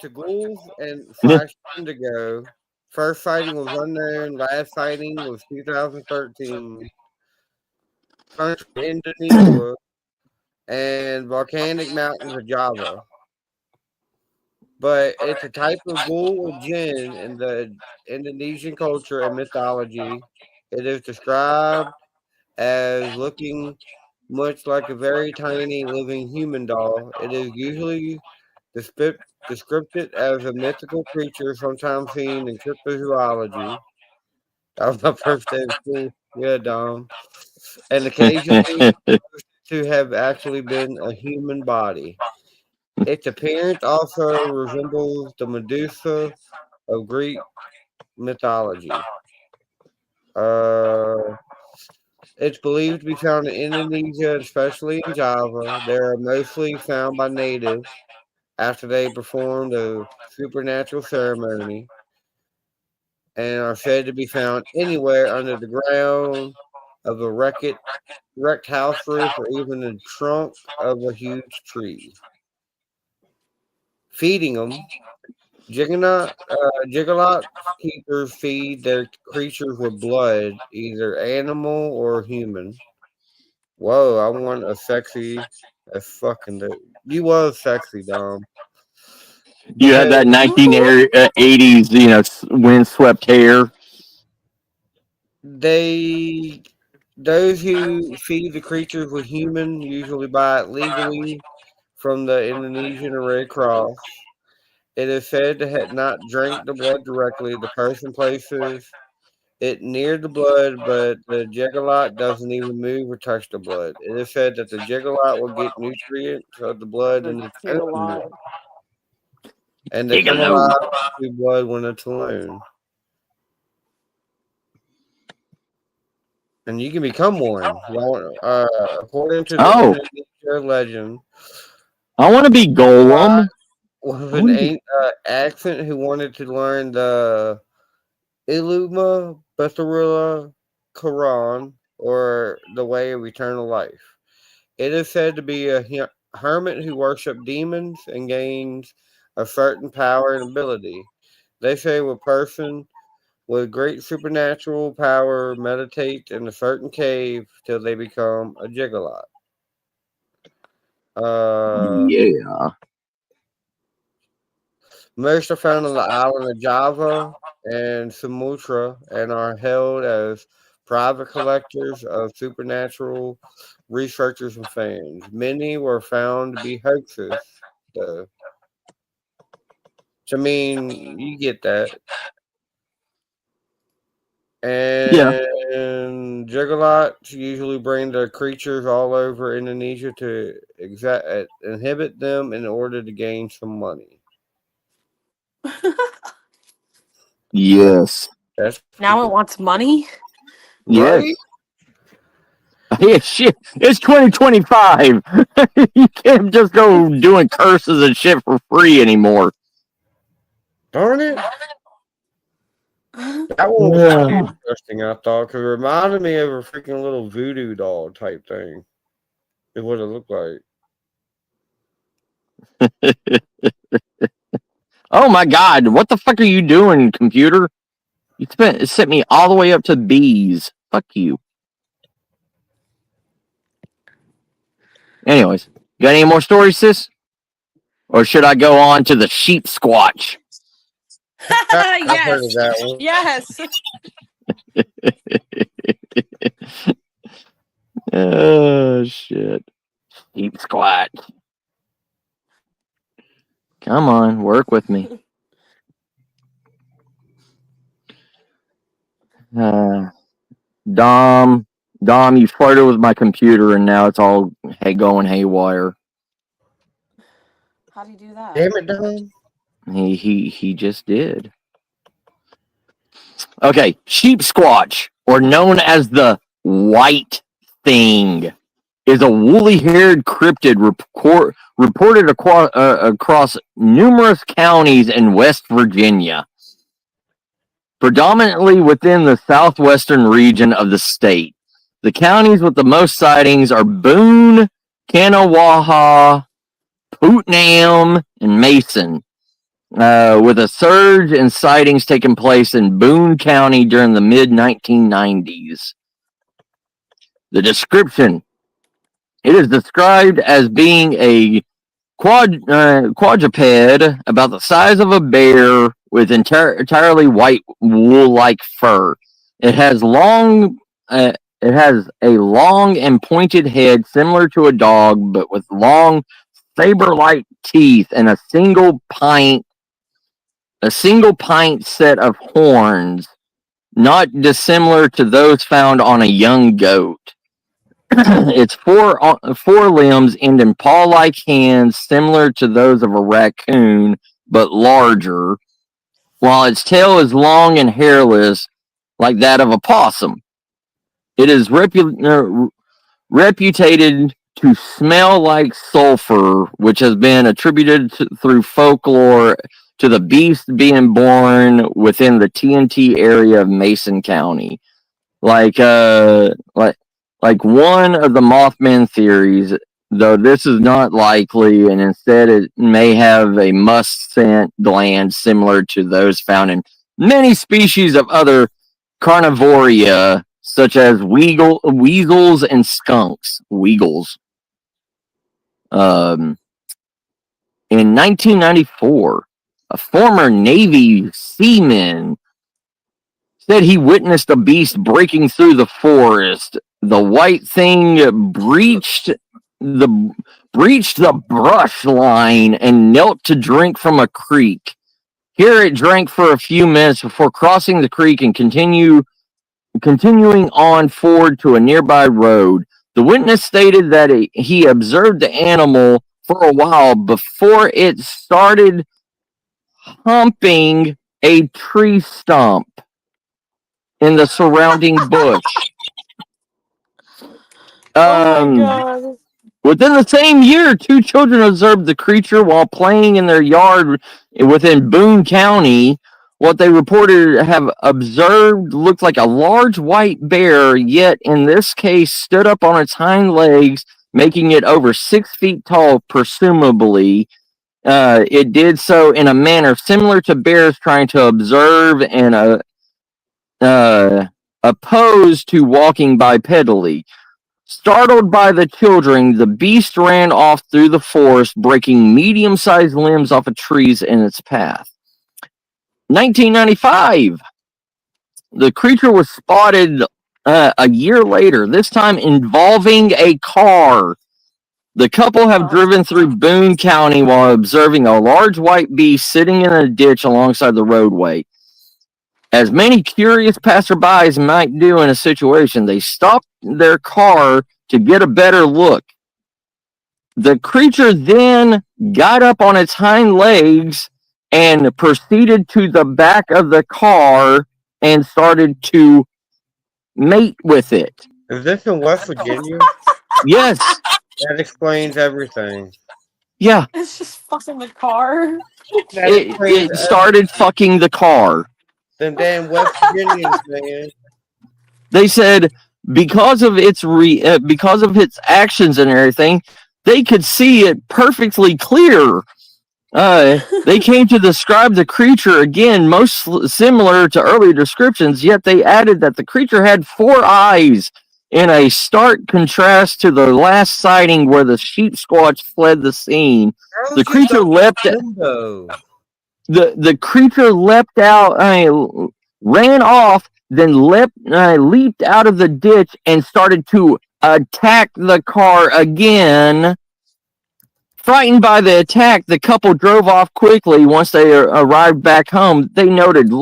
ghoul and slash indigo. First sighting was unknown. Last sighting was 2013. Country Indonesia and volcanic mountains of Java. but it's a type of bull or jinn in the Indonesian culture and mythology. It is described as looking much like a very tiny living human doll. It is usually described as a mythical creature, sometimes seen in cryptozoology. That was my first day of school. Yeah, Dom. And occasionally to have actually been a human body. Its appearance also resembles the Medusa of Greek mythology. Uh, it's believed to be found in Indonesia, especially in Java. They are mostly found by natives after they performed a supernatural ceremony and are said to be found anywhere under the ground of a wrecked house roof or even the trunk of a huge tree. Feeding them, Giggalot keepers feed their creatures with blood, either animal or human. Whoa, I want a sexy as fucking dude. You was sexy, Dom. You had Because that 1980s, windswept hair. they those who feed the creatures with human usually buy it legally from the Indonesian Red Cross. It is said to not drink the blood directly. The person places it near the blood, but the Jiggalot doesn't even move or touch the blood. It is said that the Jiggalot will get nutrients of the blood The in its own giggle blood, and they come Gigolo. alive through blood when it's alone. And you can become one. According to the Oh, Indonesia legend, I want to be Golem. with I an want to be. accent who wanted to learn the Iluma Betharilla Quran, or the way of eternal life. It is said to be a hermit who worships demons and gains a certain power and ability. They say a person with great supernatural power meditates in a certain cave till they become a giggalot. Uh, Yeah. Most are found on the island of Java and Sumatra and are held as private collectors of supernatural researchers and fans. Many were found to be hoaxes, though. So, I mean, you get that. Yeah. And Juggalots usually bring their creatures all over Indonesia to inhibit them in order to gain some money. Yes. That's Now it wants money. Yes. right. Yeah, shit. It's 2025. You can't just go doing curses and shit for free anymore. Darn it. That one was kind of Yeah. interesting, I thought, because it reminded me of a freaking little voodoo doll type thing. Is what it looked like. Oh my God. What the fuck are you doing, computer? It sent me all the way up to B's. Fuck you. Anyways, got any more stories, sis? Or should I go on to the sheep squatch? I've heard of Yes. that one. Yes. Oh, shit. Sheep squatch. Come on, work with me. Dom, you flirted with my computer, and now it's all going haywire. How do you do that? Damn it, Dom. He just did. Okay, sheep squatch, or known as the white thing, is a woolly-haired cryptid reported across numerous counties in West Virginia, predominantly within the southwestern region of the state. The counties with the most sightings are Boone, Kanawha, Putnam, and Mason, with a surge in sightings taking place in Boone County during the mid-1990s. The description: it is described as being a quadruped about the size of a bear with entirely white wool-like fur. It has a long and pointed head similar to a dog, but with long saber-like teeth and a single pint set of horns, not dissimilar to those found on a young goat. Its four limbs end in paw-like hands similar to those of a raccoon, but larger, while its tail is long and hairless like that of a possum. It is reputed to smell like sulfur, which has been attributed through folklore to the beast being born within the TNT area of Mason County. Like one of the Mothman theories, though this is not likely, and instead it may have a musk scent gland similar to those found in many species of other carnivoria, such as weasels and skunks. Weagles. In 1994, a former Navy seaman said he witnessed a beast breaking through the forest. The white thing breached the brush line and knelt to drink from a creek. Here it drank for a few minutes before crossing the creek and continuing on forward to a nearby road. The witness stated that he observed the animal for a while before it started humping a tree stump in the surrounding bush. Oh my god. Within the same year, 2 children observed the creature while playing in their yard within Boone County. What they reported have observed looked like a large white bear, yet in this case stood up on its hind legs, making it over 6 feet tall, presumably. It did so in a manner similar to bears trying to observe and opposed to walking bipedally. Startled by the children, the beast ran off through the forest, breaking medium-sized limbs off of trees in its path. 1995, the creature was spotted a year later, this time involving a car. The couple have driven through Boone County while observing a large white beast sitting in a ditch alongside the roadway. As many curious passerbys might do in a situation, they stopped their car to get a better look. The creature then got up on its hind legs and proceeded to the back of the car and started to mate with it. Is this in West Virginia? Yes. That explains everything. Yeah. It's just fucking the car. It started fucking the car. Them damn West Virginians, man. They said because of its actions and everything, they could see it perfectly clear. They came to describe the creature again, most similar to earlier descriptions, yet they added that the creature had 4 eyes, in a stark contrast to the last sighting where the sheep squatch fled the scene. The creature leapt. The creature leapt out, ran off, then leaped out of the ditch and started to attack the car again. Frightened by the attack, the couple drove off quickly. Once they arrived back home, they noticed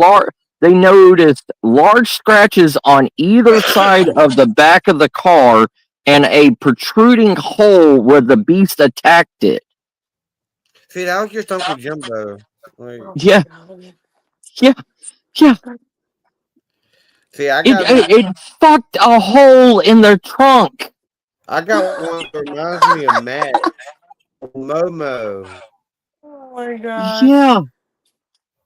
large scratches on either side of the back of the car and a protruding hole where the beast attacked it. See, that was just Uncle Jimbo. Like, yeah. See, it fucked a hole in their trunk. I got one that reminds me of Matt. Momo. Oh my god. Yeah.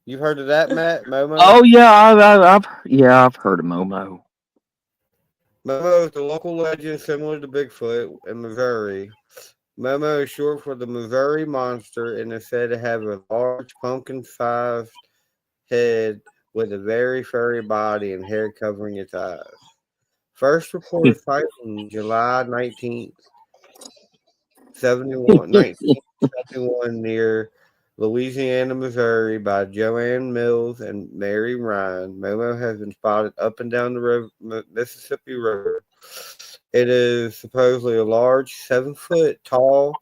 You've heard of that, Matt? Momo? Oh yeah, I've heard of Momo. Momo is the local legend similar to Bigfoot in Missouri. Momo is short for the Missouri Monster and is said to have a large pumpkin-sized head with a very furry body and hair covering its eyes. First reported sighted on July 19th, 1971. 1971 near Louisiana, Missouri by Joanne Mills and Mary Ryan. Momo has been spotted up and down the Mississippi River. It is supposedly a large, 7-foot tall,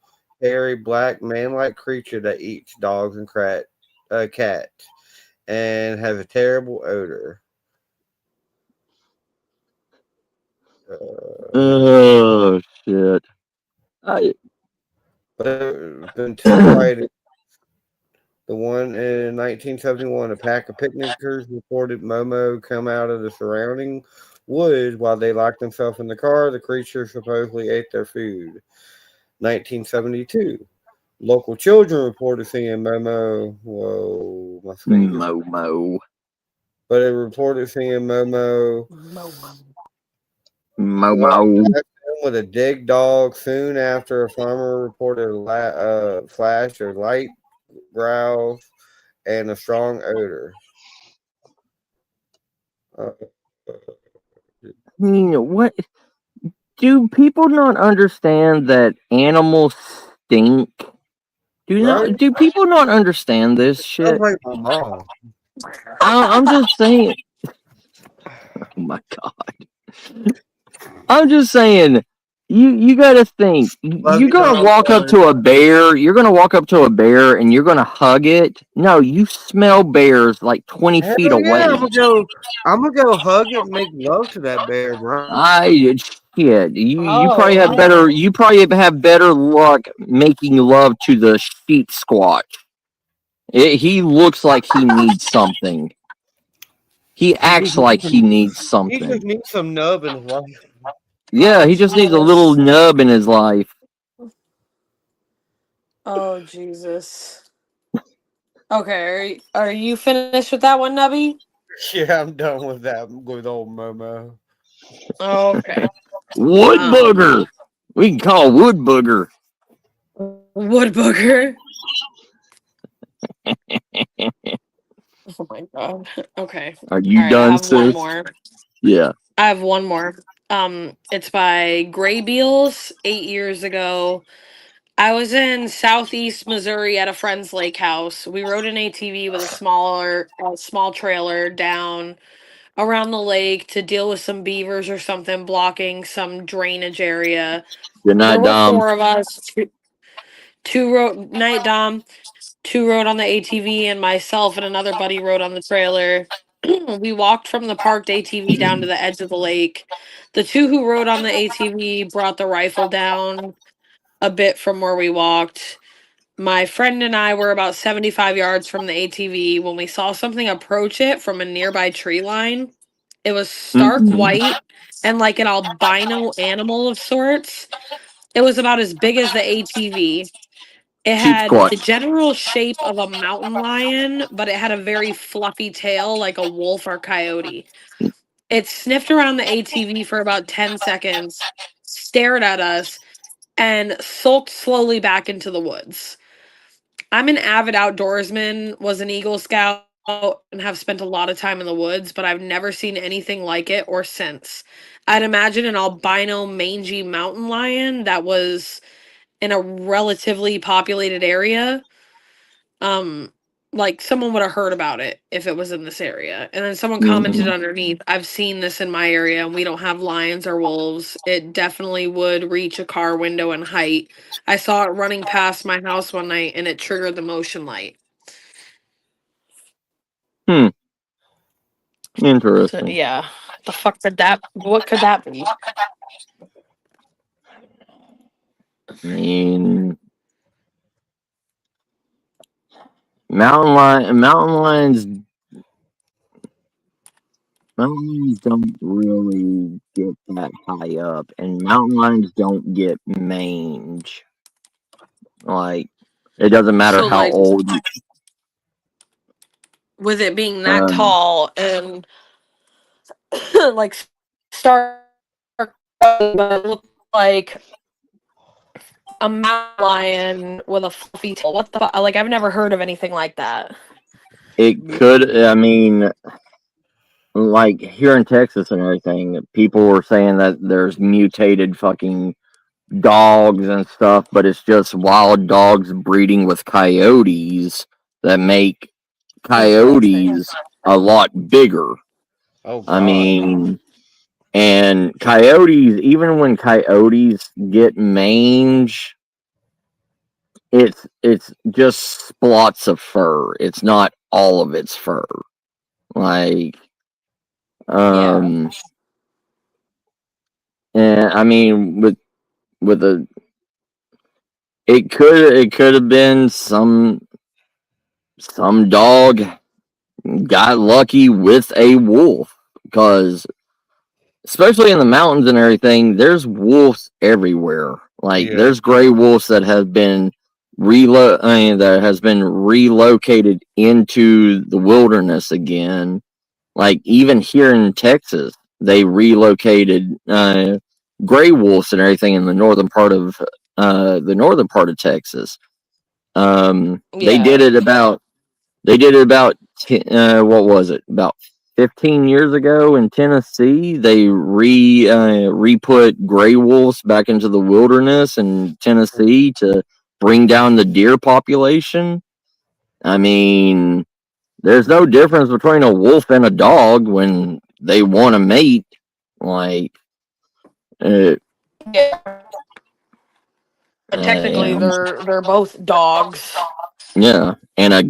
hairy, black, man-like creature that eats dogs and cats, and has a terrible odor. Oh shit! I, But there have been two sightings. The one in 1971, a pack of picnickers reported Momo come out of the surrounding woods while they locked themselves in the car. The creature supposedly ate their food. 1972, local children reported seeing Momo. Whoa, my finger. Momo. But it reported seeing Momo Momo. with a dig dog. Soon after, a farmer reported a flash of light growls and a strong odor. What? Do people not understand that animals stink? Right? Do people not understand this Sounds shit? like my mom. I'm just saying. Oh my god! I'm just saying. You gotta think. You're gonna walk up to a bear. You're gonna walk up to a bear and you're gonna hug it. No, you smell bears like 20 Hell feet yeah, away. I'm gonna go hug it and make love to that bear, bro. Shit. You probably have better. You probably have better luck making love to the sheep squatch. He looks like he needs something. He acts like he needs He just something. needs some nub in his life. Yeah, he just needs a little nub in his life. Oh Jesus. Okay, are you finished with that one, Nubby? Yeah, I'm done with that with old Momo. Okay. Wood booger. We can call wood booger. Wood booger. Oh my god. Okay. Are you All right, done, I have sis? one more. Yeah. I have one more. It's by Gray Beals. 8 years ago, I was in Southeast Missouri at a friend's lake house. We rode an ATV with a small trailer down around the lake to deal with some beavers or something blocking some drainage area. Good night, There were Dom. 4 of us. Two rode night Dom. 2 rode on the ATV, and myself and another buddy rode on the trailer. We walked from the parked ATV down to the edge of the lake. The 2 who rode on the ATV brought the rifle down a bit from where we walked. My friend and I were about 75 yards from the ATV when we saw something approach it from a nearby tree line. It was stark white and like an albino animal of sorts. It was about as big as the ATV. It had the general shape of a mountain lion, but it had a very fluffy tail like a wolf or coyote. It sniffed around the ATV for about 10 seconds, stared at us, and sulked slowly back into the woods. I'm an avid outdoorsman, was an Eagle Scout, and have spent a lot of time in the woods, but I've never seen anything like it or since. I'd imagine an albino mangy mountain lion that was in a relatively populated area. Like someone would have heard about it if it was in this area. And then someone commented underneath, I've seen this in my area and we don't have lions or wolves. It definitely would reach a car window in height. I saw it running past my house one night and it triggered the motion light. Interesting. So, yeah. The fuck could that what could that be? I mean, mountain lions don't really get that high up, and mountain lions don't get mange. Like, it doesn't matter So, how like, old. with it being that tall and like start, but it looked like a mountain lion with a fluffy tail. What the fuck? Like, I've never heard of anything like that. It could, I mean, like here in Texas and everything, people were saying that there's mutated fucking dogs and stuff, but it's just wild dogs breeding with coyotes that make coyotes a lot bigger. Oh I God. mean, and coyotes, even when coyotes get mange, it's just splots of fur. It's not all of its fur. Like, and I mean, with a, it could have been some dog got lucky with a wolf, because especially in the mountains and everything, there's wolves everywhere. Like, Yeah. there's gray wolves that have been relocated into the wilderness again. Like, even here in Texas, they relocated gray wolves and everything in the northern part of Texas. They did it about what was it, about 15 years ago in Tennessee. They re-put gray wolves back into the wilderness in Tennessee to bring down the deer population. I mean, there's no difference between a wolf and a dog when they want to mate. Like, But technically, they're both dogs. Yeah, and a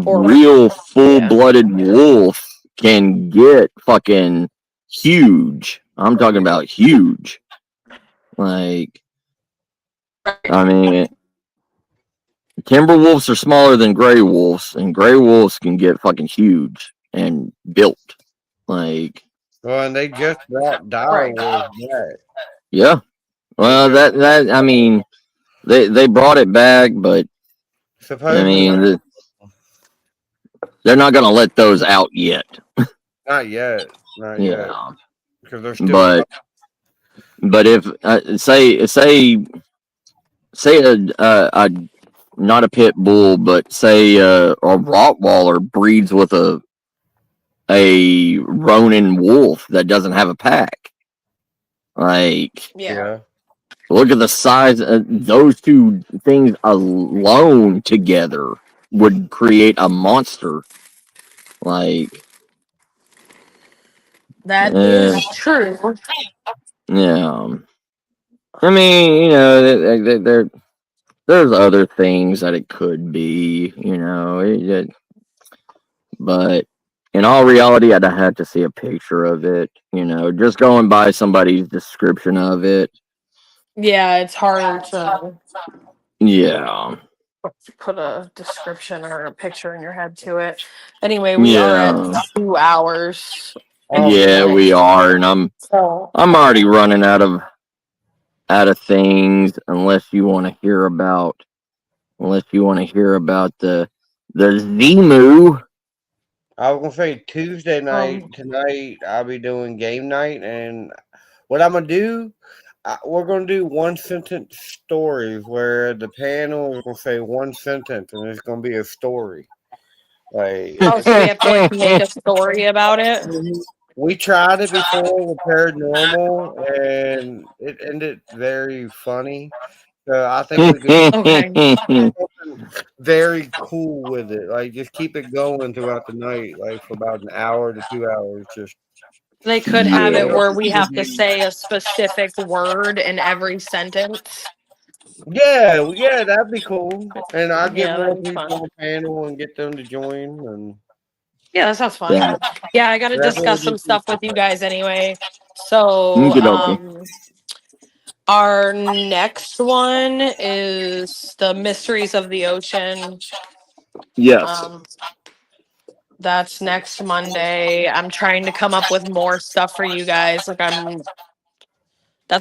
real full-blooded wolf can get fucking huge. I'm talking about huge. Like, I mean, timber wolves are smaller than gray wolves, and gray wolves can get fucking huge and built. Like, Well, and they just brought dire wolves back. yeah. Well, that I mean, they brought it back, but I Supposedly, mean, they're not gonna let those out yet. not yet. Not yet. Yeah, Because they're still. but if say a not a pit bull, but say a Rottweiler breeds with a Ronin wolf that doesn't have a pack. Like, Yeah. look at the size. Those two things alone together would create a monster. Like, that is true. Yeah. I mean, there's other things that it could be, but in all reality, I'd have to see a picture of it, just going by somebody's description of it. Yeah, it's hard to Yeah. put a description or a picture in your head to it. Anyway, we are at 2 hours. Yeah, we are, and I'm already running out of things, unless you want to hear about the Zemu. I was gonna say Tuesday night tonight. I'll be doing game night, and what I'm gonna do, we're gonna do one sentence stories where the panel is gonna say one sentence, and it's gonna be a story. Like, so we have to make a story about it. We tried it before with paranormal, and it ended very funny. So I think we could do something very cool with it. Like, just keep it going throughout the night, like for about an hour to 2 hours. Just They could have it where we have to say a specific word in every sentence. yeah, that'd be cool. And I'll get more that'd be people fun. on the panel and get them to join. And Yeah, that sounds fun. Yeah, I got to discuss some stuff with you guys anyway. So, our next one is the Mysteries of the Ocean. Yes. That's next Monday. I'm trying to come up with more stuff for you guys. That's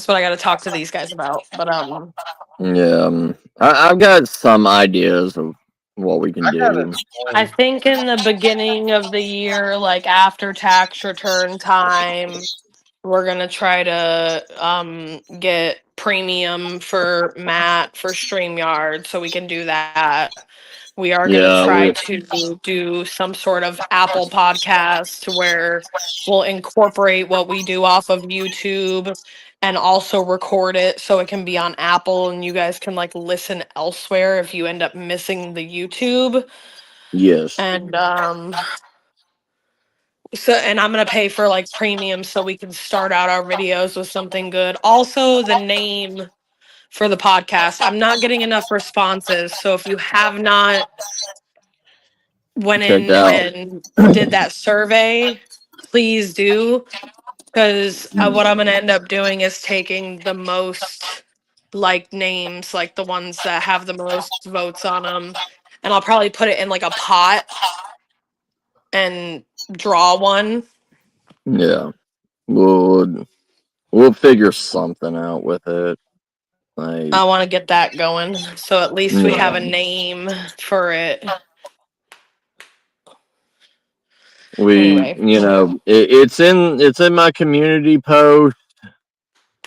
what I got to talk to these guys about. But yeah, I've got some ideas of what we can do. I think in the beginning of the year, like after tax return time, we're gonna try to get premium for Matt for StreamYard so we can do that. We are gonna try to do some sort of Apple podcast where we'll incorporate what we do off of YouTube and also record it so it can be on Apple and you guys can like listen elsewhere if you end up missing the YouTube. Yes. And so, and I'm gonna pay for like premium so we can start out our videos with something good. Also, the name for the podcast. I'm not getting enough responses, so if you have not went Checked in out. and did that survey, please do. Because what I'm gonna end up doing is taking the most like names, like the ones that have the most votes on them, and I'll probably put it in like a pot and draw one. Yeah. We'll figure something out with it. Like, I want to get that going, so at least we have a yeah. name for it. We, Anyway. you know, it's in my community post.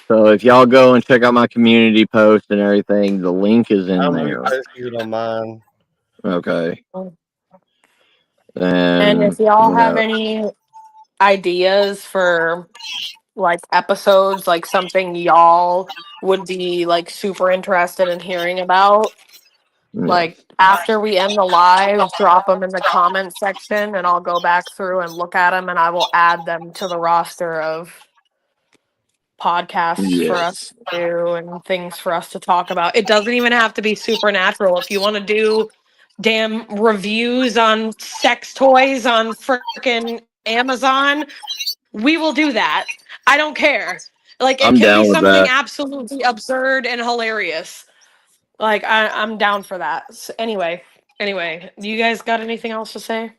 So if y'all go and check out my community post and everything, the link is in I'm there. reposting on mine. Okay. And And if y'all you have know, any ideas for like episodes, like something y'all would be like super interested in hearing about, yeah. like after we end the live, drop them in the comment section and I'll go back through and look at them and I will add them to the roster of podcasts for us Yes. to do and things for us to talk about. It doesn't even have to be supernatural. If you want to do damn reviews on sex toys on freaking Amazon, we will do that. I don't care. Like it I'm can be down with something that. absolutely absurd and hilarious. Like I'm down for that. Anyway, do you guys got anything else to say?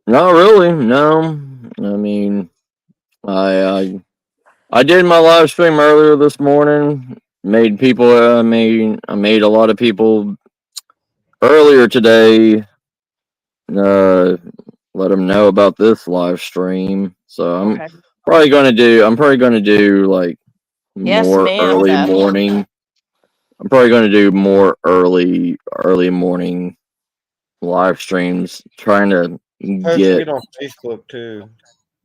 Not really, no. I mean, I did my live stream earlier this morning. Made people. I made a lot of people earlier today. Let them know about this live stream. So Okay. I'm probably gonna do like Yes, more ma'am, early Beth. morning. I'm probably gonna do more early morning live streams. Trying to Posting get it on Facebook too.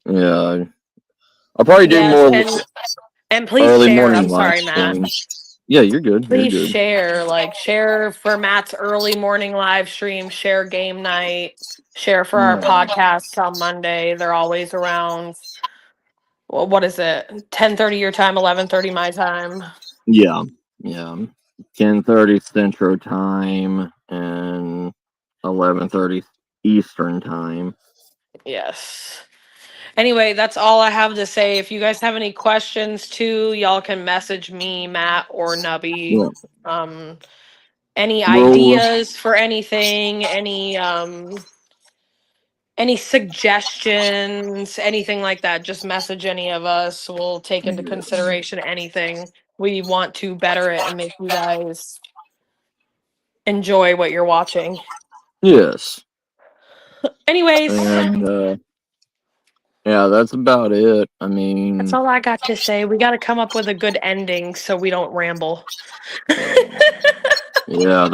yeah. I'll probably do Yes, more and please early share. morning I'm live sorry, Matt. streams. Yeah, you're good. You're Please good. share. Like share for Matt's early morning live stream, share game night, share for our podcasts on Monday. They're always around, well, what is it? 10:30 your time, 11:30 my time. Yeah, yeah. 10:30 Central Time and 11:30 Eastern Time. Yes. Anyway, that's all I have to say. If you guys have any questions too, y'all can message me, Matt, or Nubby. Yeah. Any Well, ideas for anything, any suggestions, anything like that, just message any of us. We'll take into consideration anything. We want to better it and make you guys enjoy what you're watching. yes. Anyways, And yeah, that's about it. I that's mean, all I got to say. We got to come up with a good ending so we don't ramble. yeah,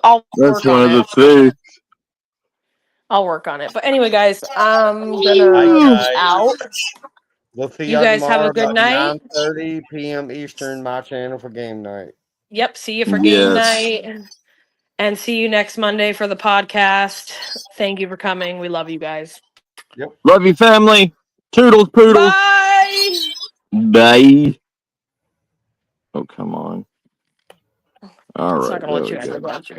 I'll that's work one on of the it. things. I'll work on it. But anyway, guys, I'm All right, gonna be guys. out. We'll see You y'all guys have tomorrow a good about night. 9:30 p.m. Eastern, my channel for game night. Yep. See you for game Yes. night. And see you next Monday for the podcast. Thank you for coming. We love you guys. Yep. Love you, family. Toodles, poodles. Bye. Bye. Oh, come on. All It's not right, gonna there let we you end go. it, won't you?